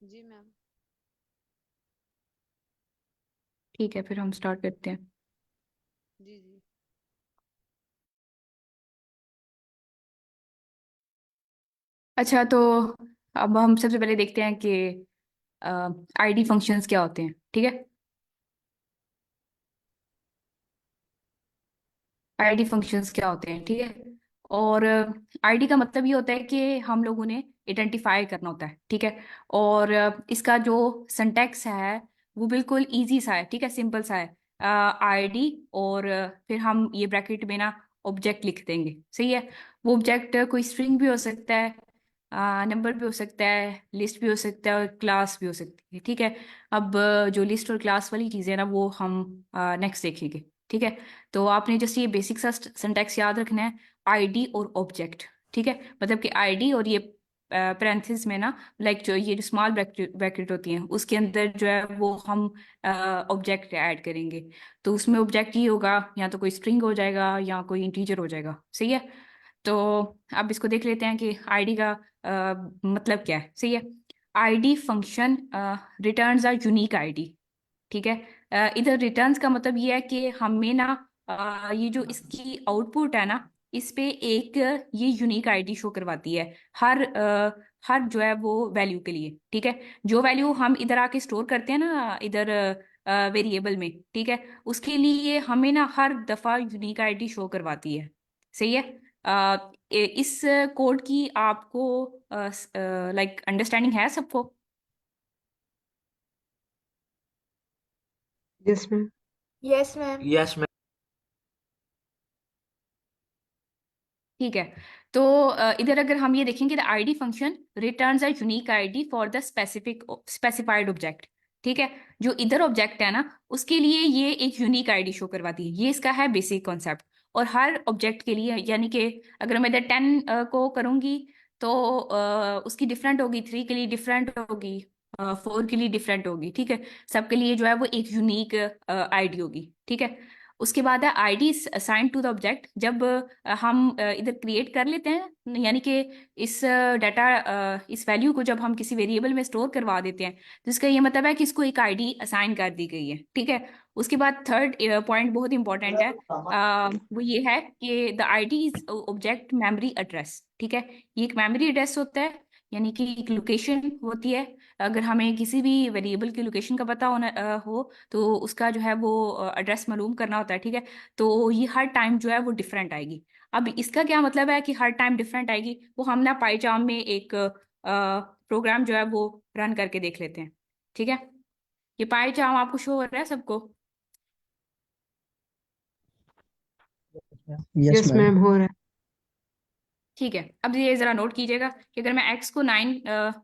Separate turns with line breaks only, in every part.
जी ma'am.
ठीक है, फिर हम स्टार्ट करते हैं।
जी जी।
अच्छा, तो अब हम सबसे पहले देखते हैं कि आईडी फंक्शंस क्या होते हैं। ठीक है, आईडी फंक्शंस क्या होते हैं। ठीक है, और आईडी का मतलब ये होता है कि हम लोग उन्हें आइडेंटिफाई करना होता है। ठीक है, और इसका जो सिंटैक्स है वो बिल्कुल इजी सा है। ठीक है, सिंपल सा है। आईडी और फिर हम ये ब्रैकेट में ना ऑब्जेक्ट लिख देंगे। सही है, वो ऑब्जेक्ट कोई स्ट्रिंग भी हो सकता है, नंबर भी हो सकता है, लिस्ट भी हो सकता है और क्लास भी हो सकती है। ठीक है, अब जो लिस्ट और क्लास वाली चीज़ें हैं ना वो हम नेक्स्ट देखेंगे। ठीक है, तो आपने जैसे ये बेसिक सा सिंटैक्स याद रखना है, आईडी और ऑब्जेक्ट। ठीक है, मतलब कि आईडी और ये पैरेंथेसिस में ना, लाइक जो ये जो स्मॉल ब्रैकेट होती हैं उसके अंदर जो है वो हम ऑब्जेक्ट ऐड करेंगे। तो उसमें ऑब्जेक्ट ही होगा, या तो कोई स्ट्रिंग हो जाएगा या कोई इंटीजर हो जाएगा। सही है, तो अब इसको देख लेते हैं कि आईडी का मतलब क्या है। सही है, ID function returns are unique ID. ठीक है, इधर रिटर्न्स का मतलब ये है कि हमें ना ये जो इसकी आउटपुट है ना, इस पे एक ये यूनिक आईडी शो करवाती है हर जो है वो वैल्यू के लिए। ठीक है, जो वैल्यू हम इधर आके स्टोर करते हैं ना इधर वेरिएबल में, ठीक है, उसके लिए हमें ना हर दफा यूनिक आईडी शो करवाती है। सही है, इस कोड की आपको लाइक अंडरस्टैंडिंग है सबको?
Yes ma'am.
Yes ma'am.
Yes ma'am.
ठीक है, तो इधर अगर हम ये देखेंगे, the ID function returns a unique ID for the specified object. ठीक है, जो इधर ऑब्जेक्ट है ना उसके लिए ये एक यूनिक आईडी शो करवाती है। ये इसका है बेसिक कॉन्सेप्ट। और हर ऑब्जेक्ट के लिए, यानी कि अगर मैं इधर 10 को करूंगी तो उसकी डिफरेंट होगी, 3 के लिए डिफरेंट होगी, 4 के लिए डिफरेंट होगी। ठीक है, सबके लिए जो है वो एक यूनिक आईडी होगी। ठीक है, उसके बाद है ID assign to the object. जब हम इधर क्रिएट कर लेते हैं, यानी कि इस डाटा इस वैल्यू को जब हम किसी वेरिएबल में स्टोर करवा देते हैं, तो इसका ये मतलब है कि इसको एक आईडी असाइन कर दी गई है। ठीक है, उसके बाद थर्ड पॉइंट बहुत इंपॉर्टेंट है, वो ये है कि the ID is object memory address. ठीक है, ये एक मेमोरी एड्रेस होता है, यानी कि एक लोकेशन होती है। अगर हमें किसी भी वेरिएबल की लोकेशन का पता होना हो तो उसका जो है वो एड्रेस मालूम करना होता है। ठीक है, तो ये हर टाइम जो है वो डिफरेंट आएगी। अब इसका क्या मतलब है कि हर टाइम डिफरेंट आएगी, वो हम ना पाईचार्म में एक प्रोग्राम जो है वो रन करके देख लेते हैं। ठीक है, ये पाईचार्म आपको शो हो रहा है सबको?
Yes
yes
ma'am.
मैम, हो रहा है।
ठीक है, अब ये जरा नोट कीजिएगा कि अगर मैं एक्स को 9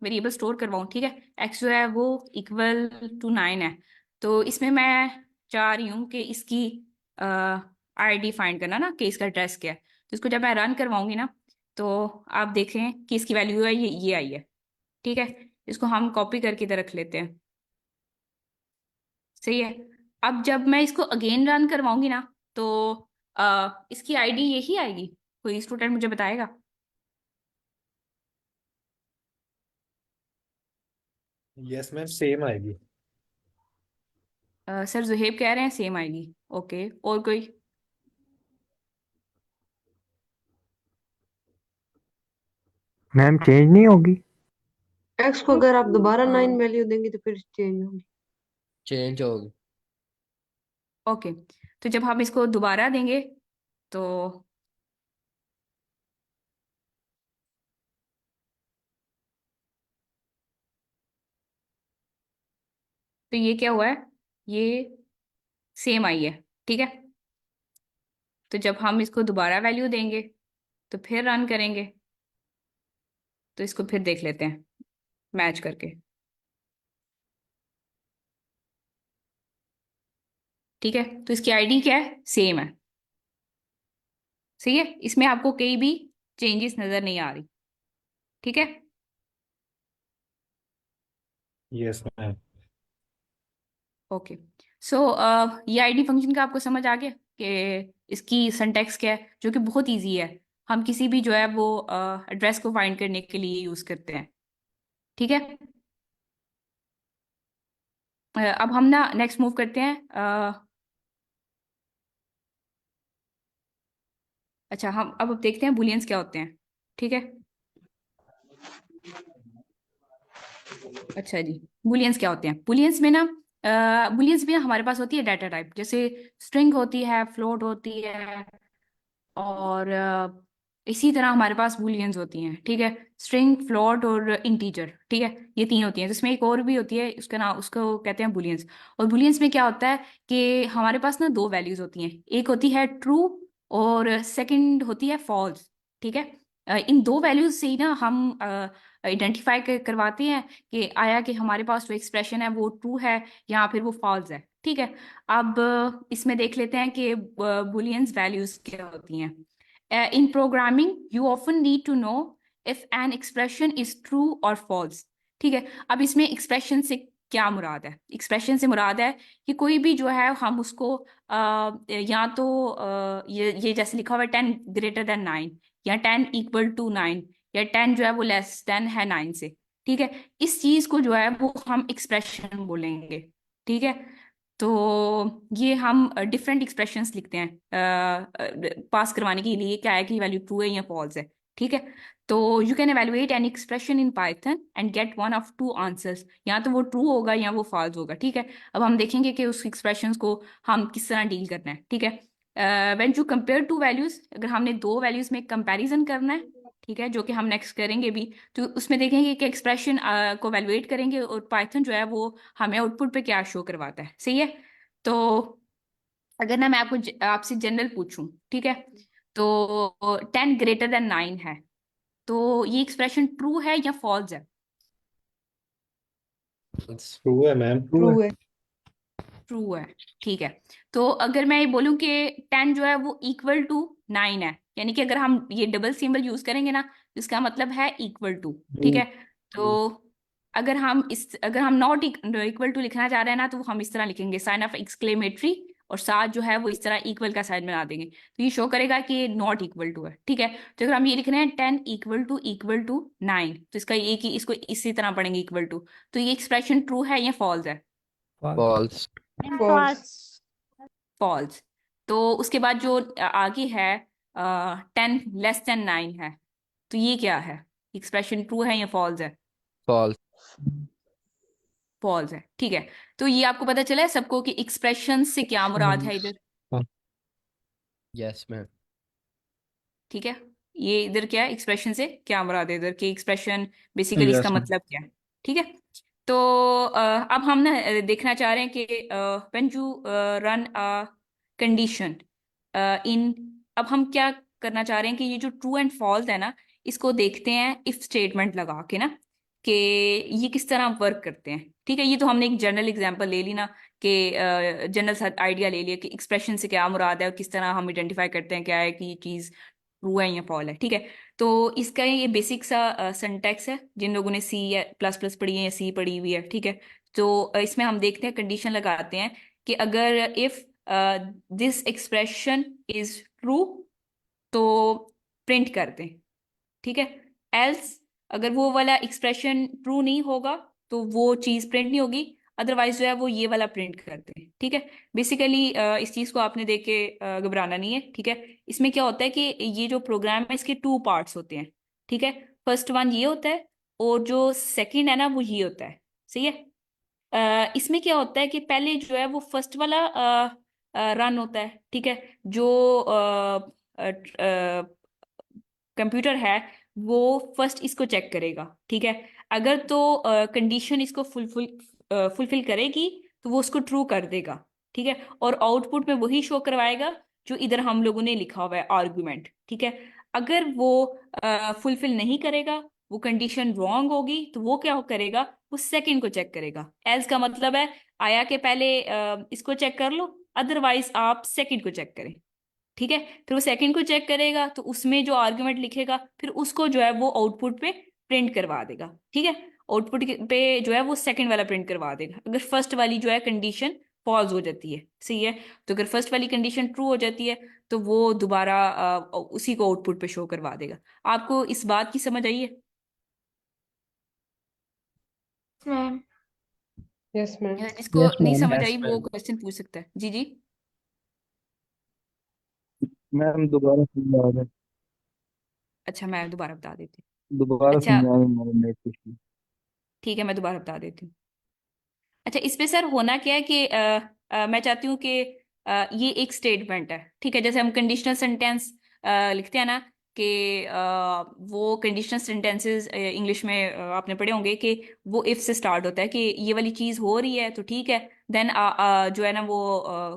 वेरिएबल स्टोर करवाऊँ, ठीक है, एक्स जो है वो इक्वल टू 9 है, तो इसमें मैं चाह रही हूँ कि इसकी आईडी फाइंड करना ना, कि इसका एड्रेस क्या है। तो इसको जब मैं रन करवाऊंगी ना, तो आप देखें कि इसकी वैल्यू है ये आई है। ठीक है, इसको हम कॉपी करके इधर रख लेते हैं। सही है, अब जब मैं इसको अगेन रन करवाऊंगी ना, तो इसकी आईडी यही आएगी। कोई स्टूडेंट मुझे बताएगा?
यस मैम, सेम आएगी।
सर जुहेब कह रहे हैं सेम आएगी। ओके, और कोई?
मैम चेंज नहीं होगी।
एक्स को अगर आप दोबारा 9 वैल्यू देंगे तो फिर चेंज होगी।
चेंज होगी।
ओके, तो जब हम इसको दोबारा देंगे तो ये क्या हुआ है, ये सेम आई है। ठीक है, तो जब हम इसको दोबारा वैल्यू देंगे तो फिर रन करेंगे, तो इसको फिर देख लेते हैं मैच करके। ठीक है, तो इसकी आईडी क्या है, सेम है। सही है, इसमें आपको कहीं भी चेंजेस नजर नहीं आ रही। ठीक है,
यस मैम।
ओके। सो ये आईडी फंक्शन का आपको समझ आ गया कि इसकी सिंटैक्स क्या है, जो कि बहुत इजी है। हम किसी भी जो है वो एड्रेस को फाइंड करने के लिए यूज करते हैं। ठीक है, अब हम ना नेक्स्ट मूव करते हैं। अच्छा, हम अब देखते हैं बुलियंस क्या होते हैं। ठीक है। अच्छा जी, बुलियंस क्या होते हैं? बुलियंस में हमारे पास होती है डाटा टाइप, जैसे स्ट्रिंग होती है, फ्लोट होती है, और इसी तरह हमारे पास बुलियंस होती हैं। ठीक है, स्ट्रिंग, फ्लोट और इंटीजर। ठीक है, ये तीन होती हैं। जिसमें एक और भी होती है, उसका नाम, उसको कहते हैं बुलियंस। और बुलियंस में क्या होता है कि हमारे पास ना दो वैल्यूज होती हैं, एक होती है ट्रू और सेकंड होती है फॉल्स। ठीक है, इन दो वैल्यूज से ही ना हम आइडेंटिफाई करवाते हैं कि आया कि हमारे पास जो एक्सप्रेशन है वो ट्रू है या फिर वो फॉल्स है। ठीक है, अब इसमें देख लेते हैं कि बुलियंस वैल्यूज क्या होती हैं। In programming, you often need to know if an expression is true or false. ठीक है, अब इसमें एक्सप्रेशन से क्या मुराद है? एक्सप्रेशन से मुराद है कि कोई भी जो है हम उसको या तो ये जैसे लिखा हुआ है 10 ग्रेटर देन 9, या 10 इक्वल टू 9, या 10 जो है वो लेस देन है 9 से। ठीक है, इस चीज को जो है वो हम एक्सप्रेशन बोलेंगे। ठीक है, तो ये हम डिफरेंट एक्सप्रेशंस लिखते हैं पास करवाने के लिए, क्या है कि वैल्यू ट्रू है या फॉल्स है। ठीक है, तो you can evaluate an expression in Python and get one of two answers, या तो वो ट्रू होगा या वो फॉल्स होगा। ठीक है, अब हम देखेंगे कि उस एक्सप्रेशंस को हम किस तरह डील करना है। ठीक है, when you compare to values, अगर हमने दो वैल्यूज में कंपैरिजन करना है, ठीक है, जो कि हम नेक्स्ट करेंगे भी, तो उसमें देखेंगे कि एक्सप्रेशन को एवेलुएट करेंगे और पाइथन जो है वो हमें आउटपुट पे क्या शो करवाता है। सही है, तो अगर ना मैं आपसे जनरल पूछूं, ठीक है, तो 10 ग्रेटर देन 9 है, तो ये एक्सप्रेशन ट्रू है या फॉल्स है?
ट्रू है मैम।
ट्रू है।
ट्रू है। ठीक है, तो अगर मैं ये बोलूं कि 10 जो है वो इक्वल टू 9 है, यानी कि अगर हम ये डबल सिंबल यूज करेंगे ना, इसका मतलब है इक्वल टू। ठीक है, तो अगर हम नॉट इक्वल टू लिखना चाह रहे हैं ना, तो हम इस तरह लिखेंगे, साइन ऑफ एक्सक्लेमेटरी, और साथ जो है वो इस तरह इक्वल का साइन बना देंगे, तो ये शो करेगा कि नॉट इक्वल टू है। ठीक है, तो अगर हम ये लिख रहे हैं 10 इक्वल टू 9, तो इसका एक ही, इसको इसी तरह पढ़ेंगे इक्वल टू, तो ये एक्सप्रेशन ट्रू है या फॉल्स है?
फॉल्स।
फॉल्स।
फॉल्स। तो उसके बाद जो आगे है 10 लेस देन 9 है, तो ये क्या है? एक्सप्रेशन ट्रू है या फॉल्स है?
फॉल्स।
फॉल्स है। ठीक है, तो ये आपको पता चला है सबको कि एक्सप्रेशन से क्या मुराद है इधर।
Yes ma'am.
ठीक है, ये इधर क्या है, एक्सप्रेशन से क्या मुराद है इधर की एक्सप्रेशन, बेसिकली इसका
यस मैम।
मतलब क्या है। ठीक है, तो अब हम ना देखना चाह रहे हैं कि when you run a condition in, अब हम क्या करना चाह रहे हैं कि ये जो ट्रू एंड फॉल्स है ना, इसको देखते हैं इफ स्टेटमेंट लगा के ना, कि ये किस तरह वर्क करते हैं। ठीक है, ये तो हमने एक जनरल एग्जांपल ले ली ना, कि जनरल आइडिया ले लिया कि एक्सप्रेशन से क्या मुराद है और किस तरह हम आइडेंटिफाई करते हैं क्या है कि ये चीज़ ट्रू है या फॉल है। ठीक है, तो इसका ये बेसिक सा सिंटैक्स है, जिन लोगों ने सी या प्लस प्लस पढ़ी है या सी पढ़ी हुई है। ठीक है, तो इसमें हम देखते हैं, कंडीशन लगाते हैं कि अगर if this expression is true, तो प्रिंट कर दें। ठीक है, एल्स अगर वो वाला एक्सप्रेशन ट्रू नहीं होगा, तो वो चीज़ प्रिंट नहीं होगी, अदरवाइज जो है वो ये वाला प्रिंट करते हैं। ठीक है, बेसिकली इस चीज़ को आपने देख के घबराना नहीं है। ठीक है, इसमें क्या होता है कि ये जो प्रोग्राम है इसके टू पार्ट्स होते हैं। ठीक है, फर्स्ट वन ये होता है, और जो सेकंड है ना वो ये होता है। सही है, इसमें क्या होता है कि पहले जो है वो फर्स्ट वाला रन होता है। ठीक है, जो कंप्यूटर है वो फर्स्ट इसको चेक करेगा। ठीक है, अगर तो कंडीशन इसको फुलफिल करेगी, तो वो उसको ट्रू कर देगा। ठीक है, और आउटपुट में वही शो करवाएगा जो इधर हम लोगों ने लिखा हुआ है आर्गुमेंट। ठीक है, अगर वो फुलफिल नहीं करेगा, वो कंडीशन रॉन्ग होगी, तो वो क्या करेगा, वो सेकंड को चेक करेगा। एल्स का मतलब है आया के पहले इसको चेक कर लो, अदरवाइज आप सेकंड को चेक करें। ठीक है, फिर वो सेकंड को चेक करेगा, तो उसमें जो आर्गुमेंट लिखेगा फिर उसको जो है वो आउटपुट पे प्रिंट करवा देगा। ठीक है, आउटपुट पे जो है वो सेकंड वाला प्रिंट करवा देगा, अगर फर्स्ट वाली जो है कंडीशन फॉल्स हो जाती है। सही है, तो अगर फर्स्ट वाली कंडीशन ट्रू हो जाती है, तो वो दोबारा उसी को आउटपुट पे शो करवा देगा। आपको इस बात की समझ आई है?
मैम।
Yes ma'am.
जिसको
यस
नहीं
मैम।
समझ
Yes,
आई वो
ma'am.
क्वेश्चन पूछ सकता है। जी जी।
मैम दोबारा समझा दें।
अच्छा मैं दोबारा बता देती हूँ।
दोबारा
अच्छा
समझा दें, मैम नेट पिछली।
ठीक है, मैं दोबारा बता देती हूँ। अच्छा इसमें सर होना क्या है कि मैं चाहती हूँ कि ये एक स्टेटमेंट है, ठीक है। जैसे हम कंडीशनल सेंटेंस लिखते हैं ना कि वो कंडीशनल सेंटेंसेस इंग्लिश में आपने पढ़े होंगे कि वो इफ से स्टार्ट होता है कि ये वाली चीज़ हो रही है तो ठीक है, देन जो है ना वो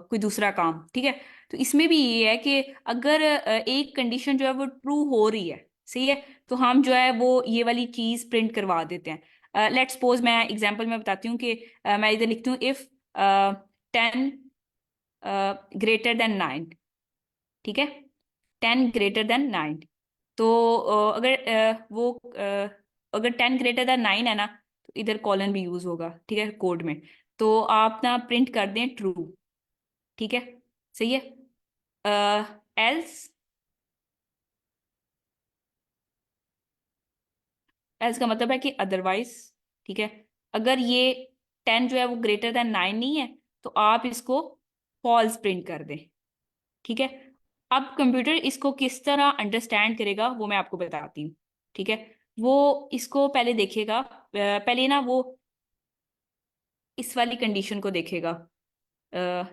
कोई दूसरा काम, ठीक है। तो इसमें भी ये है कि अगर एक कंडीशन जो है वो ट्रू हो रही है, सही है, तो हम जो है वो ये वाली चीज़ प्रिंट करवा देते हैं। लेट्स सपोज मैं एग्जांपल में बताती हूँ कि मैं इधर लिखती हूँ इफ 10 ग्रेटर देन 9, ठीक है, 10 ग्रेटर देन 9। तो अगर अगर 10 ग्रेटर देन 9 है ना, तो इधर कॉलन भी यूज होगा, ठीक है, कोड में। तो आप ना प्रिंट कर दें ट्रू, ठीक है, सही है। एल्स एल्स का मतलब है कि अदरवाइज, ठीक है। अगर ये 10 जो है वो ग्रेटर देन 9 नहीं है, तो आप इसको फॉल्स प्रिंट कर दें, ठीक है। अब कंप्यूटर इसको किस तरह अंडरस्टैंड करेगा वो मैं आपको बताती हूँ, ठीक है। वो इसको पहले देखेगा, पहले ना वो इस वाली कंडीशन को देखेगा,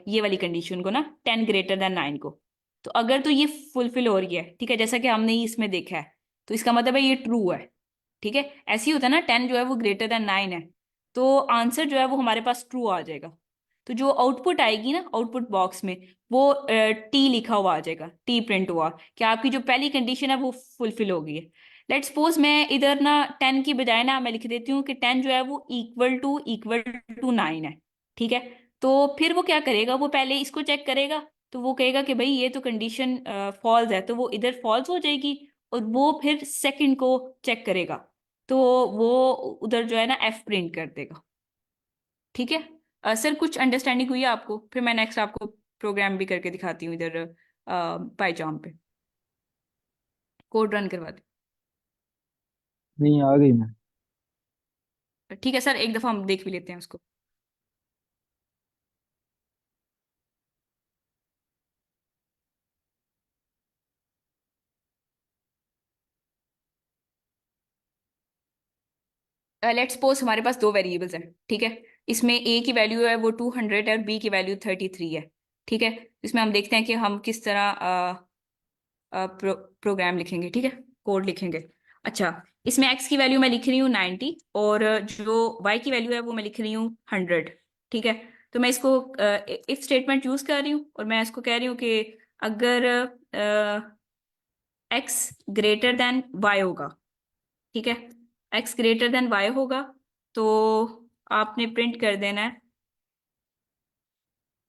ये वाली कंडीशन को ना, 10 ग्रेटर देन 9 को। तो अगर तो ये फुलफिल हो रही है, ठीक है, जैसा कि हमने ही इसमें देखा है, तो इसका मतलब है ये ट्रू है, ठीक है। ऐसे ही होता है ना, 10 जो है वो ग्रेटर देन 9 है, तो आंसर जो है वो हमारे पास ट्रू आ जाएगा। तो जो आउटपुट आएगी ना आउटपुट बॉक्स में, वो टी लिखा हुआ आ जाएगा, टी प्रिंट हुआ कि आपकी जो पहली कंडीशन है वो फुलफिल हो गई है। लेट्स सपोज मैं इधर ना 10 की बजाय ना मैं लिख देती हूँ कि 10 जो है वो इक्वल टू 9 है, ठीक है। तो फिर वो क्या करेगा, वो पहले इसको चेक करेगा, तो वो कहेगा कि भाई ये तो कंडीशन फॉल्स है, तो वो इधर फॉल्स हो जाएगी, और वो फिर सेकंड को चेक करेगा, तो वो उधर जो है ना एफ प्रिंट कर देगा, ठीक है। सर कुछ अंडरस्टैंडिंग हुई है आपको? फिर मैं नेक्स्ट आपको प्रोग्राम भी करके दिखाती हूँ इधर पाईचाम पे, कोड रन करवा
नहीं आ गई मैम।
दे। ठीक है सर, एक दफ़ा हम देख भी लेते हैं उसको। लेट्स सपोज हमारे पास दो वेरिएबल्स हैं, ठीक है। इसमें ए की वैल्यू है वो 200 है और बी की वैल्यू 33 है, ठीक है। इसमें हम देखते हैं कि हम किस तरह प्रोग्राम लिखेंगे, ठीक है, कोड लिखेंगे। अच्छा इसमें एक्स की वैल्यू मैं लिख रही हूँ 90, और जो वाई की वैल्यू है वो मैं लिख रही हूँ 100, ठीक है। तो मैं इसको इफ स्टेटमेंट यूज कर रही हूँ, और मैं इसको कह रही हूँ कि अगर एक्स ग्रेटर देन वाई होगा, ठीक है, एक्स ग्रेटर देन वाई होगा, तो आपने प्रिंट कर देना है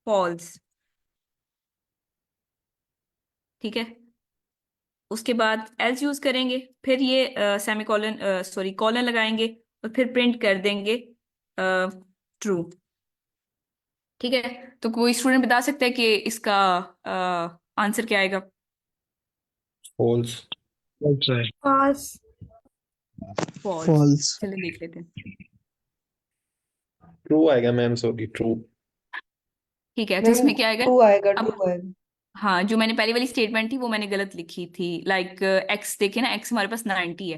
फॉल्स, ठीक है। उसके बाद एल्स यूज करेंगे, फिर ये सेमी कॉलन सॉरी कॉलन लगाएंगे, और फिर प्रिंट कर देंगे ट्रू, ठीक है। तो कोई स्टूडेंट बता सकता है कि इसका आंसर क्या आएगा?
False.
अच्छा है।
पास।
फॉल्स।
फॉल्स।
चलिए देख लेते हैं।
True आएगा मैम, सॉरी, ट्रू.
ठीक है, तो
मैम
इसमें क्या आएगा?
ट्रू आएगा, ट्रू
अब
आएगा।
हाँ, जो मैंने पहली वाली स्टेटमेंट थी वो मैंने गलत लिखी थी, लाइक एक्स देखिए ना, एक्स हमारे पास 90 है,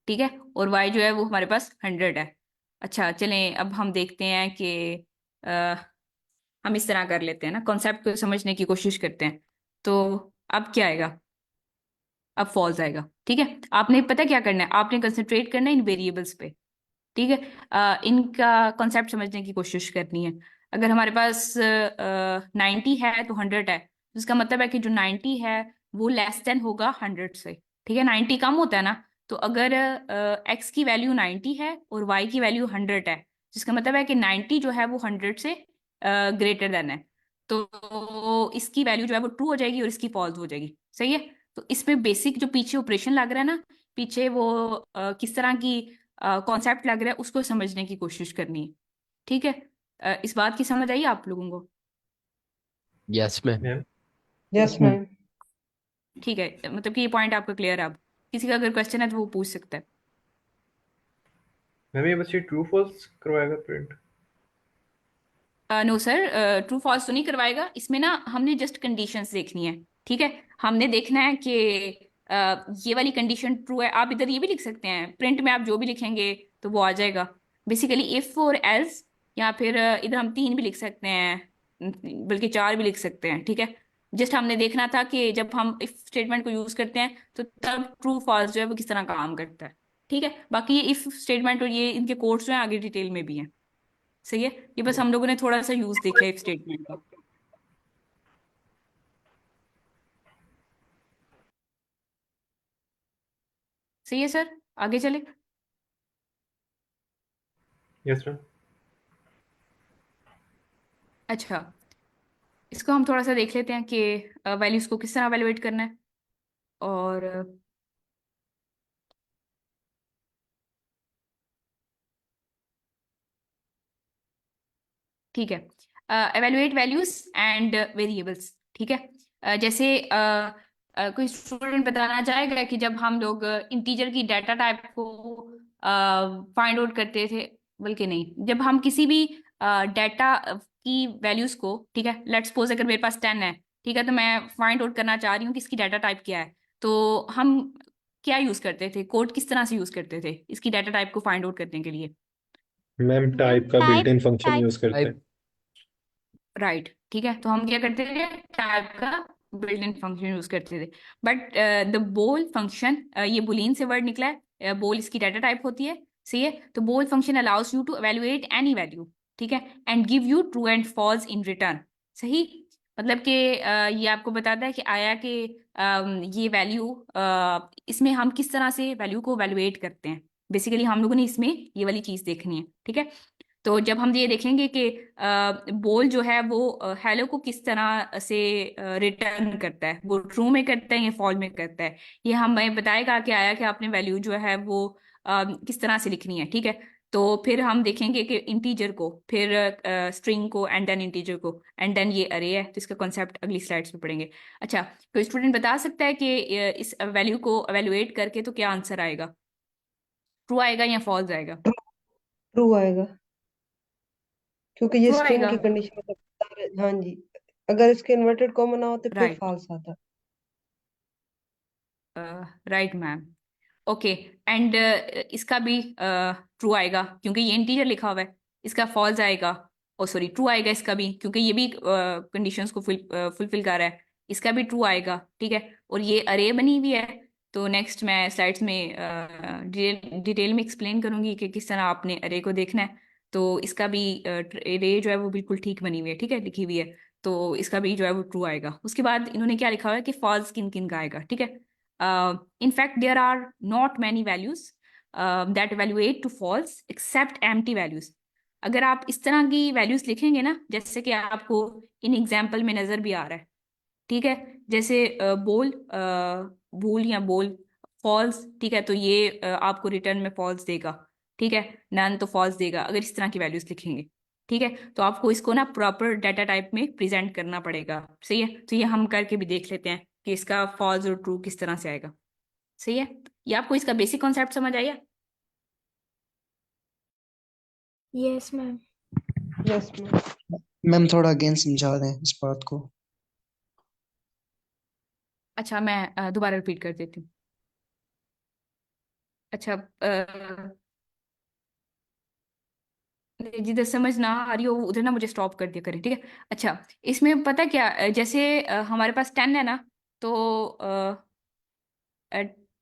ठीक है, और वाई जो है वो हमारे पास 100 है। अच्छा चलें अब हम देखते हैं कि अ, हम इस तरह कर लेते हैं ना, कॉन्सेप्ट को समझने की कोशिश करते हैं। तो अब क्या आएगा? अब फॉल्स आएगा, ठीक है। आपने पता क्या करना है, आपने कंसंट्रेट करना है इन वेरिएबल्स पे, ठीक है। इनका कॉन्सेप्ट समझने की कोशिश करनी है। अगर हमारे पास 90 है तो 100 है, तो इसका मतलब है कि जो 90 है वो लेस देन होगा 100 से, ठीक है। 90 कम होता है ना, तो अगर एक्स की वैल्यू 90 है और वाई की वैल्यू 100 है, जिसका मतलब है कि 90 जो है वो 100 से ग्रेटर देन है, तो इसकी वैल्यू जो है वो ट्रू हो जाएगी और इसकी फॉल्स हो जाएगी, सही है। तो इसमें बेसिक जो पीछे ऑपरेशन लग रहा है ना, पीछे वो किस तरह की कॉन्सेप्ट लग रहा है उसको समझने की कोशिश करनी है, ठीक है। इस बात की समझ आई आप लोगों को?
Yes, ma'am. Ma'am.
Yes
ma'am
ma'am.
ठीक है, मतलब कि ये पॉइंट आपका क्लियर है। अब किसी का अगर क्वेश्चन है तो वो पूछ सकता है।
मैम ये बस ये ट्रू फॉल्स करवाएगा print?
No sir, true false तो नहीं करवाएगा। इसमें ना हमने जस्ट कंडीशंस देखनी है, ठीक है। हमने देखना है कि ये वाली कंडीशन ट्रू है। आप इधर ये भी लिख सकते हैं, प्रिंट में आप जो भी लिखेंगे तो वो आ जाएगा। बेसिकली इफ और एल्स, या फिर इधर हम 3 भी लिख सकते हैं, बल्कि 4 भी लिख सकते हैं, ठीक है। जस्ट हमने देखना था कि जब हम इफ स्टेटमेंट को यूज करते हैं तो तब ट्रू फॉल्स जो है वो किस तरह काम करता है, ठीक है। बाकी ये इफ स्टेटमेंट और ये इनके कोड्स जो हैं आगे डिटेल में भी हैं। सही है। ये बस हम लोगों ने थोड़ा सा यूज देखा है इफ स्टेटमेंट का। सही है सर, आगे चले।
Yes, ma'am.
अच्छा, इसको हम थोड़ा सा देख लेते हैं कि वैल्यूज को किस तरह एवेलुएट करना है। और ठीक है, एवेलुएट वैल्यूज एंड वेरिएबल्स, ठीक है। जैसे कोई स्टूडेंट बताना चाहेगा कि जब हम लोग इंटीजर की डाटा टाइप को फाइंड आउट करते थे, बल्कि नहीं, जब हम किसी भी डाटा की वैल्यूज को, ठीक है, लेट्स सपोज अगर मेरे पास 10 है, ठीक है, तो मैं फाइंड आउट करना चाह रही हूँ कि इसकी डाटा टाइप क्या है, तो हम क्या यूज करते थे, कोड किस तरह से यूज करते थे इसकी डाटा टाइप को फाइंड आउट करने के लिए।
मैम टाइप का बिल्ट इन फंक्शन यूज करते हैं।
राइट, ठीक है, तो हम क्या करते थे, टाइप का बिल्ट इन फंक्शन यूज करते थे। बट द बोल फंक्शन, ये बुलियन से वर्ड निकला है, बोल इसकी डाटा टाइप होती है। सही है। तो बोल function allow us you to evaluate any value, ठीक है, and give you true and falls in return. सही। मतलब कि ये आपको बताता है कि आया कि ये वैल्यू, इसमें हम किस तरह से वैल्यू को एवेलुएट करते हैं। बेसिकली हम लोगों ने इसमें ये वाली चीज देखनी है, ठीक है। तो जब हम ये देखेंगे कि बोल जो है वो हेलो को किस तरह से रिटर्न करता है, वो ट्रू में करता है या फॉल में करता है, ये हमें बताएगा कि आया कि आपने वैल्यू जो है वो किस तरह से लिखनी है, ठीक है। तो फिर हम देखेंगे कि इंटीजर को, फिर स्ट्रिंग को, एंड देन इंटीजर को, एंड देन ये अरे है, तो इसका कॉन्सेप्ट अगली स्लाइड्स में पढ़ेंगे। अच्छा, कोई स्टूडेंट बता सकता है कि इस वैल्यू को एवेलुएट करके तो क्या आंसर आएगा, ट्रू आएगा या फॉल्स आएगा।
ट्रू आएगा, क्योंकि ये
ट्रू
स्ट्रिंग
आएगा।
की कंडीशन बता रहे। हाँ जी, अगर इसके इन्वर्टेड कॉमा ना होते फिर
राइट,
फॉल्स आता।
Right ma'am. ओके, एंड इसका भी ट्रू आएगा क्योंकि ये इंटीजर लिखा हुआ है। इसका फॉल्स आएगा, ओ सॉरी, ट्रू आएगा इसका भी क्योंकि ये भी कंडीशंस को फुलफिल कर रहा है। इसका भी ट्रू आएगा, ठीक है। और ये अरे बनी हुई है, तो नेक्स्ट मैं स्लाइड्स में डिटेल में एक्सप्लेन करूंगी कि किस तरह आपने अरे को देखना है। तो इसका भी अरे जो है वो बिल्कुल ठीक बनी हुई है, ठीक है, लिखी हुई है। तो इसका भी जो है वो ट्रू आएगा। उसके बाद इन्होंने क्या लिखा हुआ है कि फॉल्स किन किन का आएगा, ठीक है। In fact, there are not many values that evaluate to false except empty values. अगर आप इस तरह की वैल्यूज लिखेंगे ना, जैसे कि आपको इन एग्जाम्पल में नजर भी आ रहा है, ठीक है, जैसे बोल, बोल या बोल फॉल्स, ठीक है, तो ये आपको रिटर्न में फॉल्स देगा, ठीक है। नन तो फॉल्स देगा अगर इस तरह की वैल्यूज लिखेंगे, ठीक है। तो आपको इसको ना प्रॉपर डाटा टाइप में प्रेजेंट करना पड़ेगा। सही है। तो ये हम करके भी देख लेते हैं कि इसका फॉल्स और ट्रू किस तरह से आएगा। सही है। ये आपको इसका बेसिक कॉन्सेप्ट समझ आया।
Yes ma'am.
Yes ma'am.
Ma'am थोड़ा अगेन समझा दें इस बात को।
अच्छा, मैं दोबारा रिपीट कर देती हूँ। अच्छा, जिधर समझ ना आ रही हो उधर ना मुझे स्टॉप कर दिया करें, ठीक है। अच्छा, इसमें पता क्या, जैसे हमारे पास 10 है ना, तो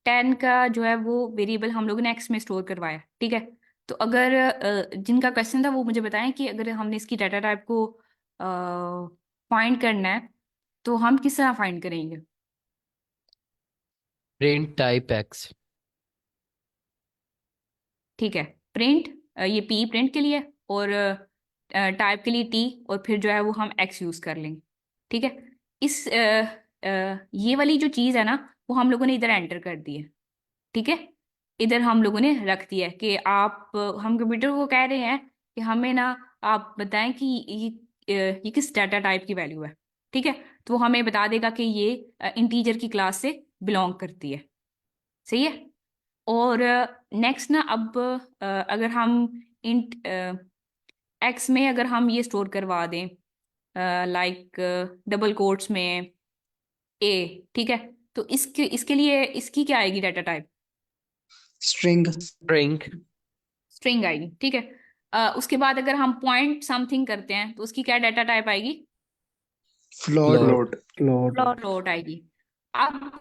10 का जो है वो वेरिएबल हम लोगों ने एक्स में स्टोर करवाया, ठीक है। तो अगर जिनका क्वेश्चन था वो मुझे बताएं कि अगर हमने इसकी डाटा टाइप को फाइंड करना है तो हम किस तरह फाइंड करेंगे।
Print type x.
ठीक है, प्रिंट, ये पी प्रिंट के लिए, और टाइप के लिए टी, और फिर जो है वो हम एक्स यूज कर लेंगे, ठीक है। इस ये वाली जो चीज़ है ना, वो हम लोगों ने इधर एंटर कर दी है, ठीक है। इधर हम लोगों ने रख दिया है कि आप, हम कंप्यूटर को कह रहे हैं कि हमें ना आप बताएं कि ये किस डाटा टाइप की वैल्यू है, ठीक है। तो वो हमें बता देगा कि ये इंटीजर की क्लास से बिलोंग करती है। सही है। और नेक्स्ट ना, अब अगर हम इंट एक्स में अगर हम ये स्टोर करवा दें लाइक डबल कोट्स में ए, ठीक है, तो इसके इसके लिए इसकी क्या आएगी data type?
String.
String.
String आएगी, ठीक है। उसके बाद अगर हम पॉइंट समथिंग करते हैं तो उसकी क्या डाटा टाइप आएगी?
फ्लोट।
फ्लोट।
फ्लोट।
फ्लोट आएगी। अब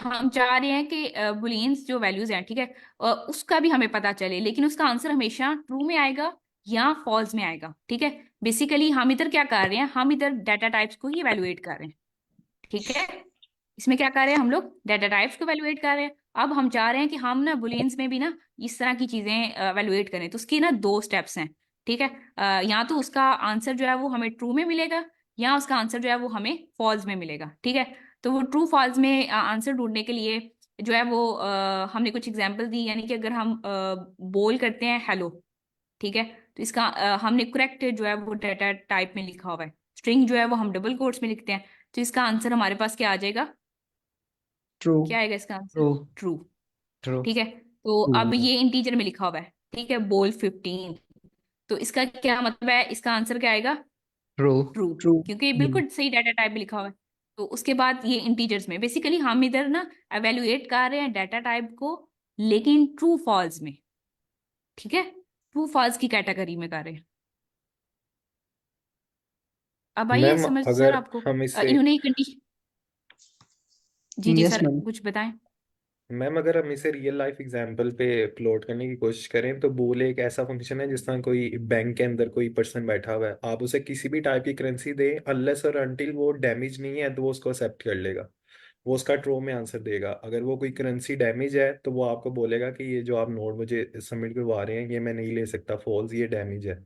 हम चाह रहे हैं कि बुलियंस जो वैल्यूज हैं, ठीक है, उसका भी हमें पता चले, लेकिन उसका आंसर हमेशा ट्रू में आएगा या फॉल्स में आएगा, ठीक है। बेसिकली हम इधर क्या कर रहे हैं, हम इधर डाटा टाइप्स को ही इवेलुएट कर रहे हैं, ठीक है। इसमें क्या कर रहे हैं हम लोग, डाटा टाइप्स को इवेलुएट कर रहे हैं। अब हम चाह रहे हैं कि हम ना बुलियंस में भी ना इस तरह की चीजें इवेलुएट करें, तो उसकी ना दो स्टेप्स हैं, ठीक है। या तो उसका आंसर जो है वो हमें ट्रू में मिलेगा, या उसका आंसर जो है वो हमें फॉल्स में मिलेगा, ठीक है। तो वो ट्रू फॉल्स में आंसर ढूंढने के लिए जो है वो हमने कुछ एग्जांपल दी, यानी कि अगर हम बोल करते हैं हेलो, ठीक है, तो इसका हमने करेक्ट जो है वो डाटा टाइप में लिखा हुआ है। स्ट्रिंग जो है वो हम डबल कोट्स में लिखते हैं, तो इसका आंसर हमारे पास क्या आ जाएगा?
ट्रू।
क्या आएगा इसका आंसर?
True.
True,
True.
ठीक है। तो अब
True.
ये इंटीजर में लिखा हुआ है, ठीक है, बोल 15, तो इसका क्या मतलब है, इसका आंसर क्या आएगा?
True.
True,
true.
क्योंकि ये बिल्कुल सही डाटा टाइप में लिखा हुआ है। तो उसके बाद ये इंटीजर्स में बेसिकली हम इधर ना एवेल्युएट कर रहे हैं डाटा टाइप को, लेकिन ट्रू फॉल्स में, ठीक है, ट्रू फॉल्स की कैटेगरी में कर रहे हैं। अब आइए
मैम
समझ सर
अगर
आपको
हम इसे
इन्होंने कंडीशन, जी जी
यस
सर
मैम।
कुछ बताएं।
मैम अगर हम इसे रियल लाइफ एग्जांपल पे प्लॉट करने की कोशिश करें तो बूल एक ऐसा फंक्शन है जिस तरह कोई बैंक के अंदर कोई पर्सन बैठा हुआ है, आप उसे किसी भी टाइप की करेंसी दे, अनलेस और अनटिल वो डैमेज नहीं है तो वो उसको एक्सेप्ट कर लेगा, वो उसका ट्रू में आंसर देगा। अगर वो कोई करेंसी डैमेज है तो वो आपको बोलेगा कि ये जो आप नोट मुझे सबमिट करवा रहे हैं ये मैं नहीं ले सकता, फॉल्स, ये डैमेज है।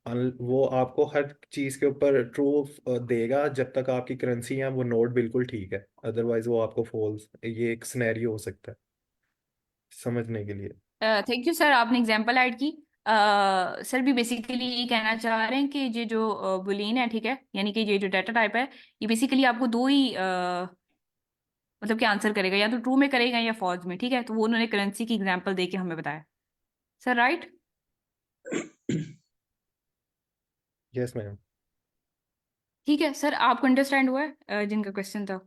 वो आपको हर चीज के ऊपर ट्रू देगा जब तक आपकी करेंसी या वो नोट बिल्कुल ठीक है, अदरवाइज वो आपको फॉल्स, ये एक सिनेरियो हो सकता है समझने के लिए।
थैंक यू सर, आपने एग्जांपल ऐड की। सर भी बेसिकली ये कहना चाह रहे हैं कि ये जो बुलियन है, ठीक है, यानी कि ये जो डाटा टाइप है, ये बेसिकली आपको दो ही मतलब कि आंसर करेगा, या तो ट्रू में करेगा या फॉल्स में, ठीक है। तो वो उन्होंने करेंसी की एग्जांपल दे के हमें बताया, सर राइट?
Yes ma'am.
ठीक है सर, आपको अंडरस्टैंड हुआ है जिनका क्वेश्चन था?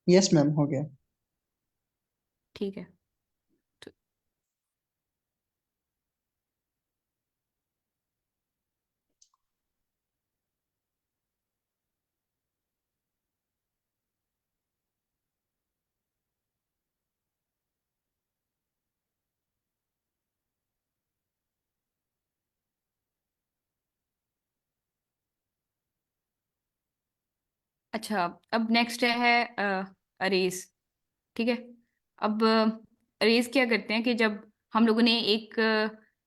यस मैम, हो गया।
ठीक है। तो अच्छा, अब नेक्स्ट है अरेज, ठीक है। अब अरेज क्या करते हैं कि जब हम लोगों ने एक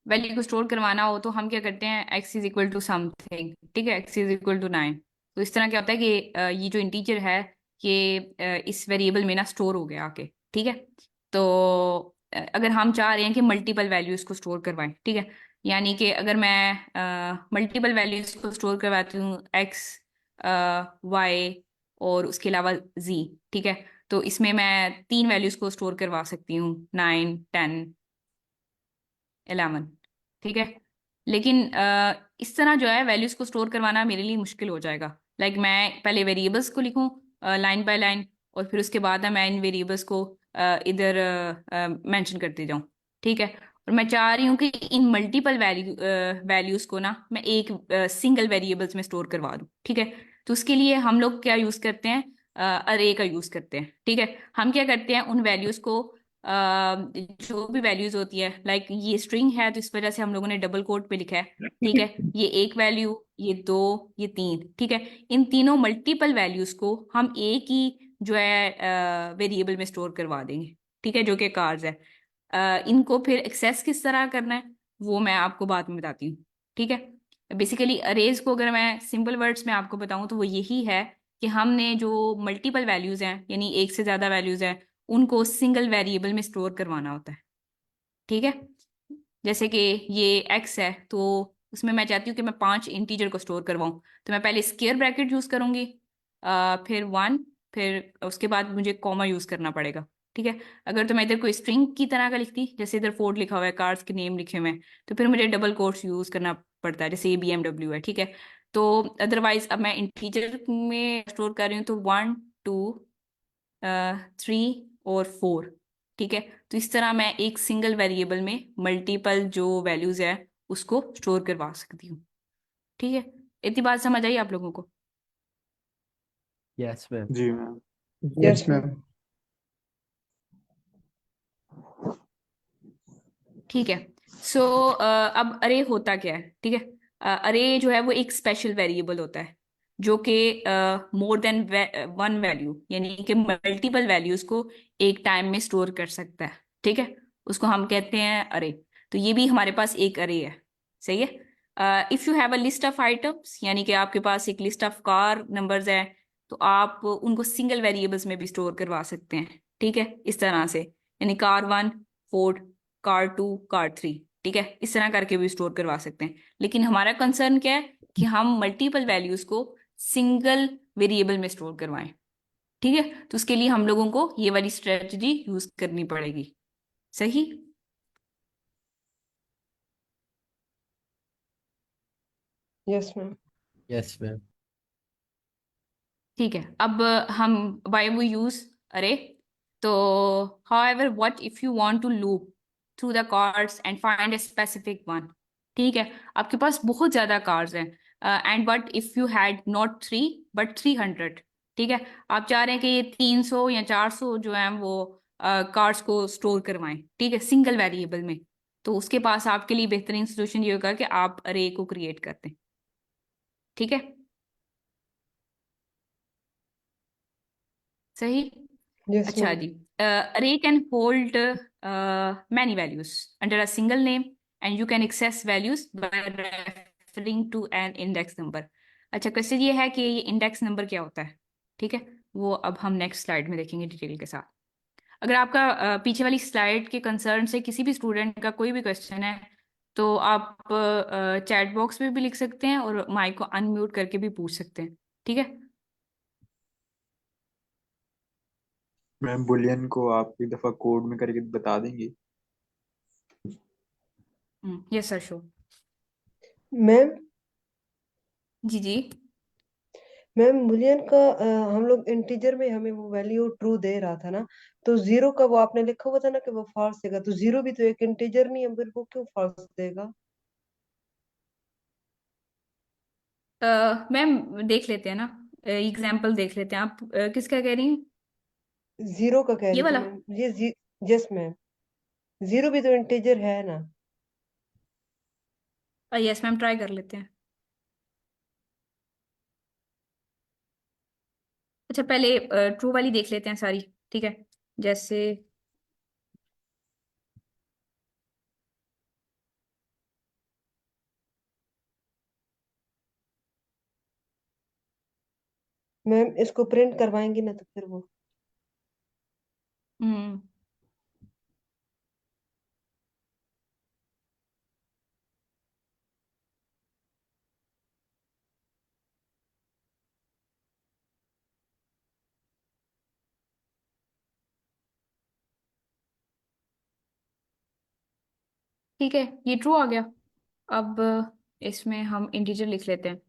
वैल्यू को स्टोर करवाना हो तो हम क्या करते हैं, x is equal to something, ठीक है, एक्स इज इक्वल टू 9। तो इस तरह क्या होता है कि ये जो इंटीजर है ये इस वेरिएबल में ना स्टोर हो गया आके, ठीक है। तो अगर हम चाह रहे हैं कि मल्टीपल वैल्यूज को स्टोर करवाएं, ठीक है, यानी कि अगर मैं मल्टीपल वैल्यूज को स्टोर करवाती हूँ, एक्स, वाई और उसके अलावा जी, ठीक है, तो इसमें मैं तीन वैल्यूज को स्टोर करवा सकती हूँ, 9, 10, 11, ठीक है। लेकिन इस तरह जो है वैल्यूज को स्टोर करवाना मेरे लिए मुश्किल हो जाएगा। लाइक मैं पहले वेरिएबल्स को लिखूं लाइन बाय लाइन, और फिर उसके बाद मैं इन वेरिएबल्स को इधर मेंशन करते जाऊं, ठीक है। और मैं चाह रही हूँ कि इन मल्टीपल वैल्यूज को ना मैं एक सिंगल वेरिएबल्स में स्टोर करवा दूं, ठीक है। तो उसके लिए हम लोग क्या यूज करते हैं, अरे का यूज करते हैं, ठीक है। हम क्या करते हैं, उन वैल्यूज को जो भी वैल्यूज होती है, लाइक ये स्ट्रिंग है तो इस वजह से हम लोगों ने डबल कोट पे लिखा है, ठीक है, ये एक वैल्यू, ये दो, ये तीन, ठीक है। इन तीनों मल्टीपल वैल्यूज को हम एक ही जो है वेरिएबल में स्टोर करवा देंगे, ठीक है, जो कि कार्स है। इनको फिर एक्सेस किस तरह करना है वो मैं आपको बाद में बताती हूँ, ठीक है। बेसिकली अरेज को अगर मैं सिंपल वर्ड्स में आपको बताऊं तो वो यही है कि हमने जो मल्टीपल वैल्यूज हैं, यानी एक से ज्यादा वैल्यूज हैं, उनको सिंगल वेरिएबल में स्टोर करवाना होता है, ठीक है। जैसे कि ये एक्स है तो उसमें मैं चाहती हूँ कि मैं 5 इंटीजर को स्टोर करवाऊँ, तो मैं पहले स्क्वायर ब्रैकेट यूज करूंगी, फिर 1, फिर उसके बाद मुझे कॉमा यूज करना पड़ेगा, ठीक है। अगर तो मैं इधर कोई स्ट्रिंग की तरह का लिखती, जैसे इधर फोर्ड लिखा हुआ है, कार्ड्स के नेम लिखे हुए हैं, तो फिर मुझे डबल कोट्स यूज करना पड़ता है, जैसे ये BMW है, ठीक है। तो अदरवाइज अब मैं इंटीजर में स्टोर कर रही हूँ, तो 1 2 3 और 4, ठीक है। तो इस तरह मैं एक सिंगल वेरिएबल में मल्टीपल जो वैल्यूज है उसको स्टोर करवा सकती हूँ, ठीक है। इतनी बात समझ आई आप लोगों को?
Yes, ma'am.
जी ma'am.
Yes,
yes ma'am.
ma'am.
ठीक है। सो अब अरे होता क्या है, ठीक है। अरे जो है वो एक स्पेशल वेरिएबल होता है जो कि मोर देन वन वैल्यू, यानी कि मल्टीपल वैल्यूज को एक टाइम में स्टोर कर सकता है, ठीक है। उसको हम कहते हैं अरे। तो ये भी हमारे पास एक अरे है, सही है। If you have a list of items, यानी कि आपके पास एक लिस्ट ऑफ कार नंबर्स है, तो आप उनको सिंगल वेरिएबल्स में भी स्टोर करवा सकते हैं, ठीक है, इस तरह से। यानी कार 1 फोर्ड, कार 2 कार 3, ठीक है, इस तरह करके भी स्टोर करवा सकते हैं। लेकिन हमारा कंसर्न क्या है कि हम मल्टीपल वैल्यूज को सिंगल वेरिएबल में स्टोर करवाएं, ठीक है। तो उसके लिए हम लोगों को ये वाली स्ट्रेटजी यूज करनी पड़ेगी, सही।
Yes ma'am.
Yes, ma'am.
ठीक है। अब हम व्हाई वी यूज अरे। तो however what if you want to loop through the cards and find a specific one, ठीक है। आपके पास बहुत ज्यादा कार्ड्स हैं, and but if you had not 3 but 300, ठीक है। आप चाह रहे हैं कि ये 300 या 400 जो है वो कार्ड्स को स्टोर करवाएं, ठीक है, सिंगल वेरिएबल में। तो उसके पास आपके लिए बेहतरीन सोल्यूशन ये होगा कि आप अरे को क्रिएट करते हैं, ठीक है, सही।
यस
अच्छा
मैम।
जी। array can hold many values under a single name, and you can access values by referring to an index number। अच्छा, क्वेश्चन ये है कि ये इंडेक्स नंबर क्या होता है, ठीक है। वो अब हम नेक्स्ट स्लाइड में देखेंगे डिटेल के साथ। अगर आपका पीछे वाली स्लाइड के कंसर्न से किसी भी स्टूडेंट का कोई भी क्वेश्चन है, तो आप चैट बॉक्स में भी लिख सकते हैं और माइक को अनम्यूट करके भी पूछ सकते हैं, ठीक है।
मैम बुलियन को आप एक दफा कोड में करके बता देंगे?
Yes sir, show.
मैम।
जी जी।
मैम बुलियन का हम लोग इंटीजर में हमें वो वैल्यू ट्रू दे रहा था ना, तो जीरो का वो आपने लिखा हुआ था ना कि वो फॉल्स देगा, तो जीरो भी तो एक इंटीजर नहीं है, फिर वो क्यों फॉल्स देगा?
मैम देख लेते हैं ना, एग्जाम्पल देख लेते हैं। आप किसका कह रही हैं?
जीरो का कह
ये
रही थी
वाला?
Ma'am, yes ma'am. जीरो भी तो इंटीजर है ना।
यस मैम, ट्राई कर लेते हैं। अच्छा, पहले ट्रू वाली देख लेते हैं सारी, ठीक है। जैसे
मैम इसको प्रिंट करवाएंगी ना तो फिर वो।
हम्म ठीक है, ये ट्रू आ गया। अब इसमें हम इंटीजर लिख लेते हैं।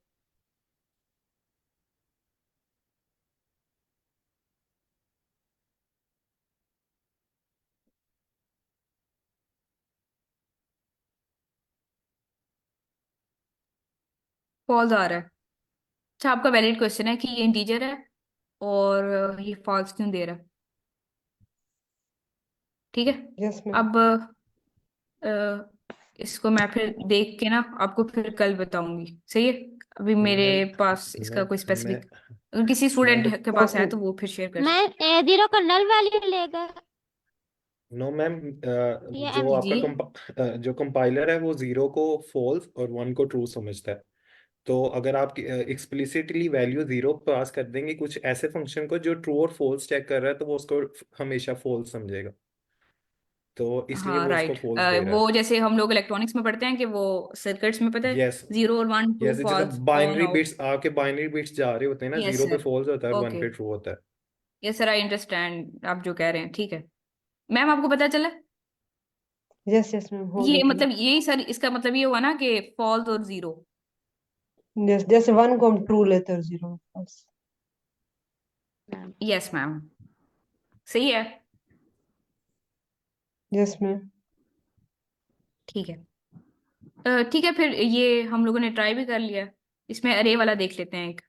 फॉल्स आ रहा है। अच्छा, आपका वैलिड क्वेश्चन है कि ये इंटीजर है और ये फॉल्स क्यों दे रहा है, ठीक है।
Yes ma'am.
अब अ, इसको मैं फिर देख के ना आपको फिर कल बताऊंगी, सही है। अभी मेरे
मैम
पास इसका
मैं
कोई
मैं
स्पेसिफिक, अगर किसी
मैं
स्टूडेंट के पास है
ओके।
तो वो फिर शेयर कर
मैं
सकते।
A0 का नल वैल्यू लेगा
नो मैम,
या
जो
एम।
जी जी।
आपका जो कंपाइलर है वो जीरो को फॉल्स और वन को ट्रू समझता है। तो अगर आप एक्सप्लिसिटली वैल्यू जीरो पास कर देंगे कुछ ऐसे फंक्शन को जो ट्रू और फॉल्स चेक कर रहा है, तो वो उसको हमेशा फॉल्स समझेगा, तो इसलिए
हाँ
वो उसको
राइट।
फॉल्स दे रहा है।
वो जैसे हम लोग इलेक्ट्रॉनिक्स में पढ़ते हैं कि वो सर्किट्स में पता है
यस।
0 और 1 ट्रू
यस, जैसे
falls on
binary
of.
Bits आपके बाइनरी बिट्स जा रहे होते हैं ना,
यस
जीरो पे
सर।
फॉल्स होता है और वन
ओके।
पे ट्रू होता है।
यस सर, आई अंडरस्टैंड आप जो कह रहे हैं, ठीक है। मैम आपको पता चला?
यस यस मैम, हो
ये
गया
मतलब
क्लियर।
यही सर, इसका मतलब ये हुआ ना कि फॉल्स और जीरो।
यस, जैसे 1 को हम ट्रू लेते हैं और 0 फॉल्स।
मैम।
यस मैम, सही है।
Yes ma'am.
ठीक है। ठीक है, फिर ये हम लोगों ने ट्राई भी कर लिया। इसमें अरे वाला देख लेते हैं एक।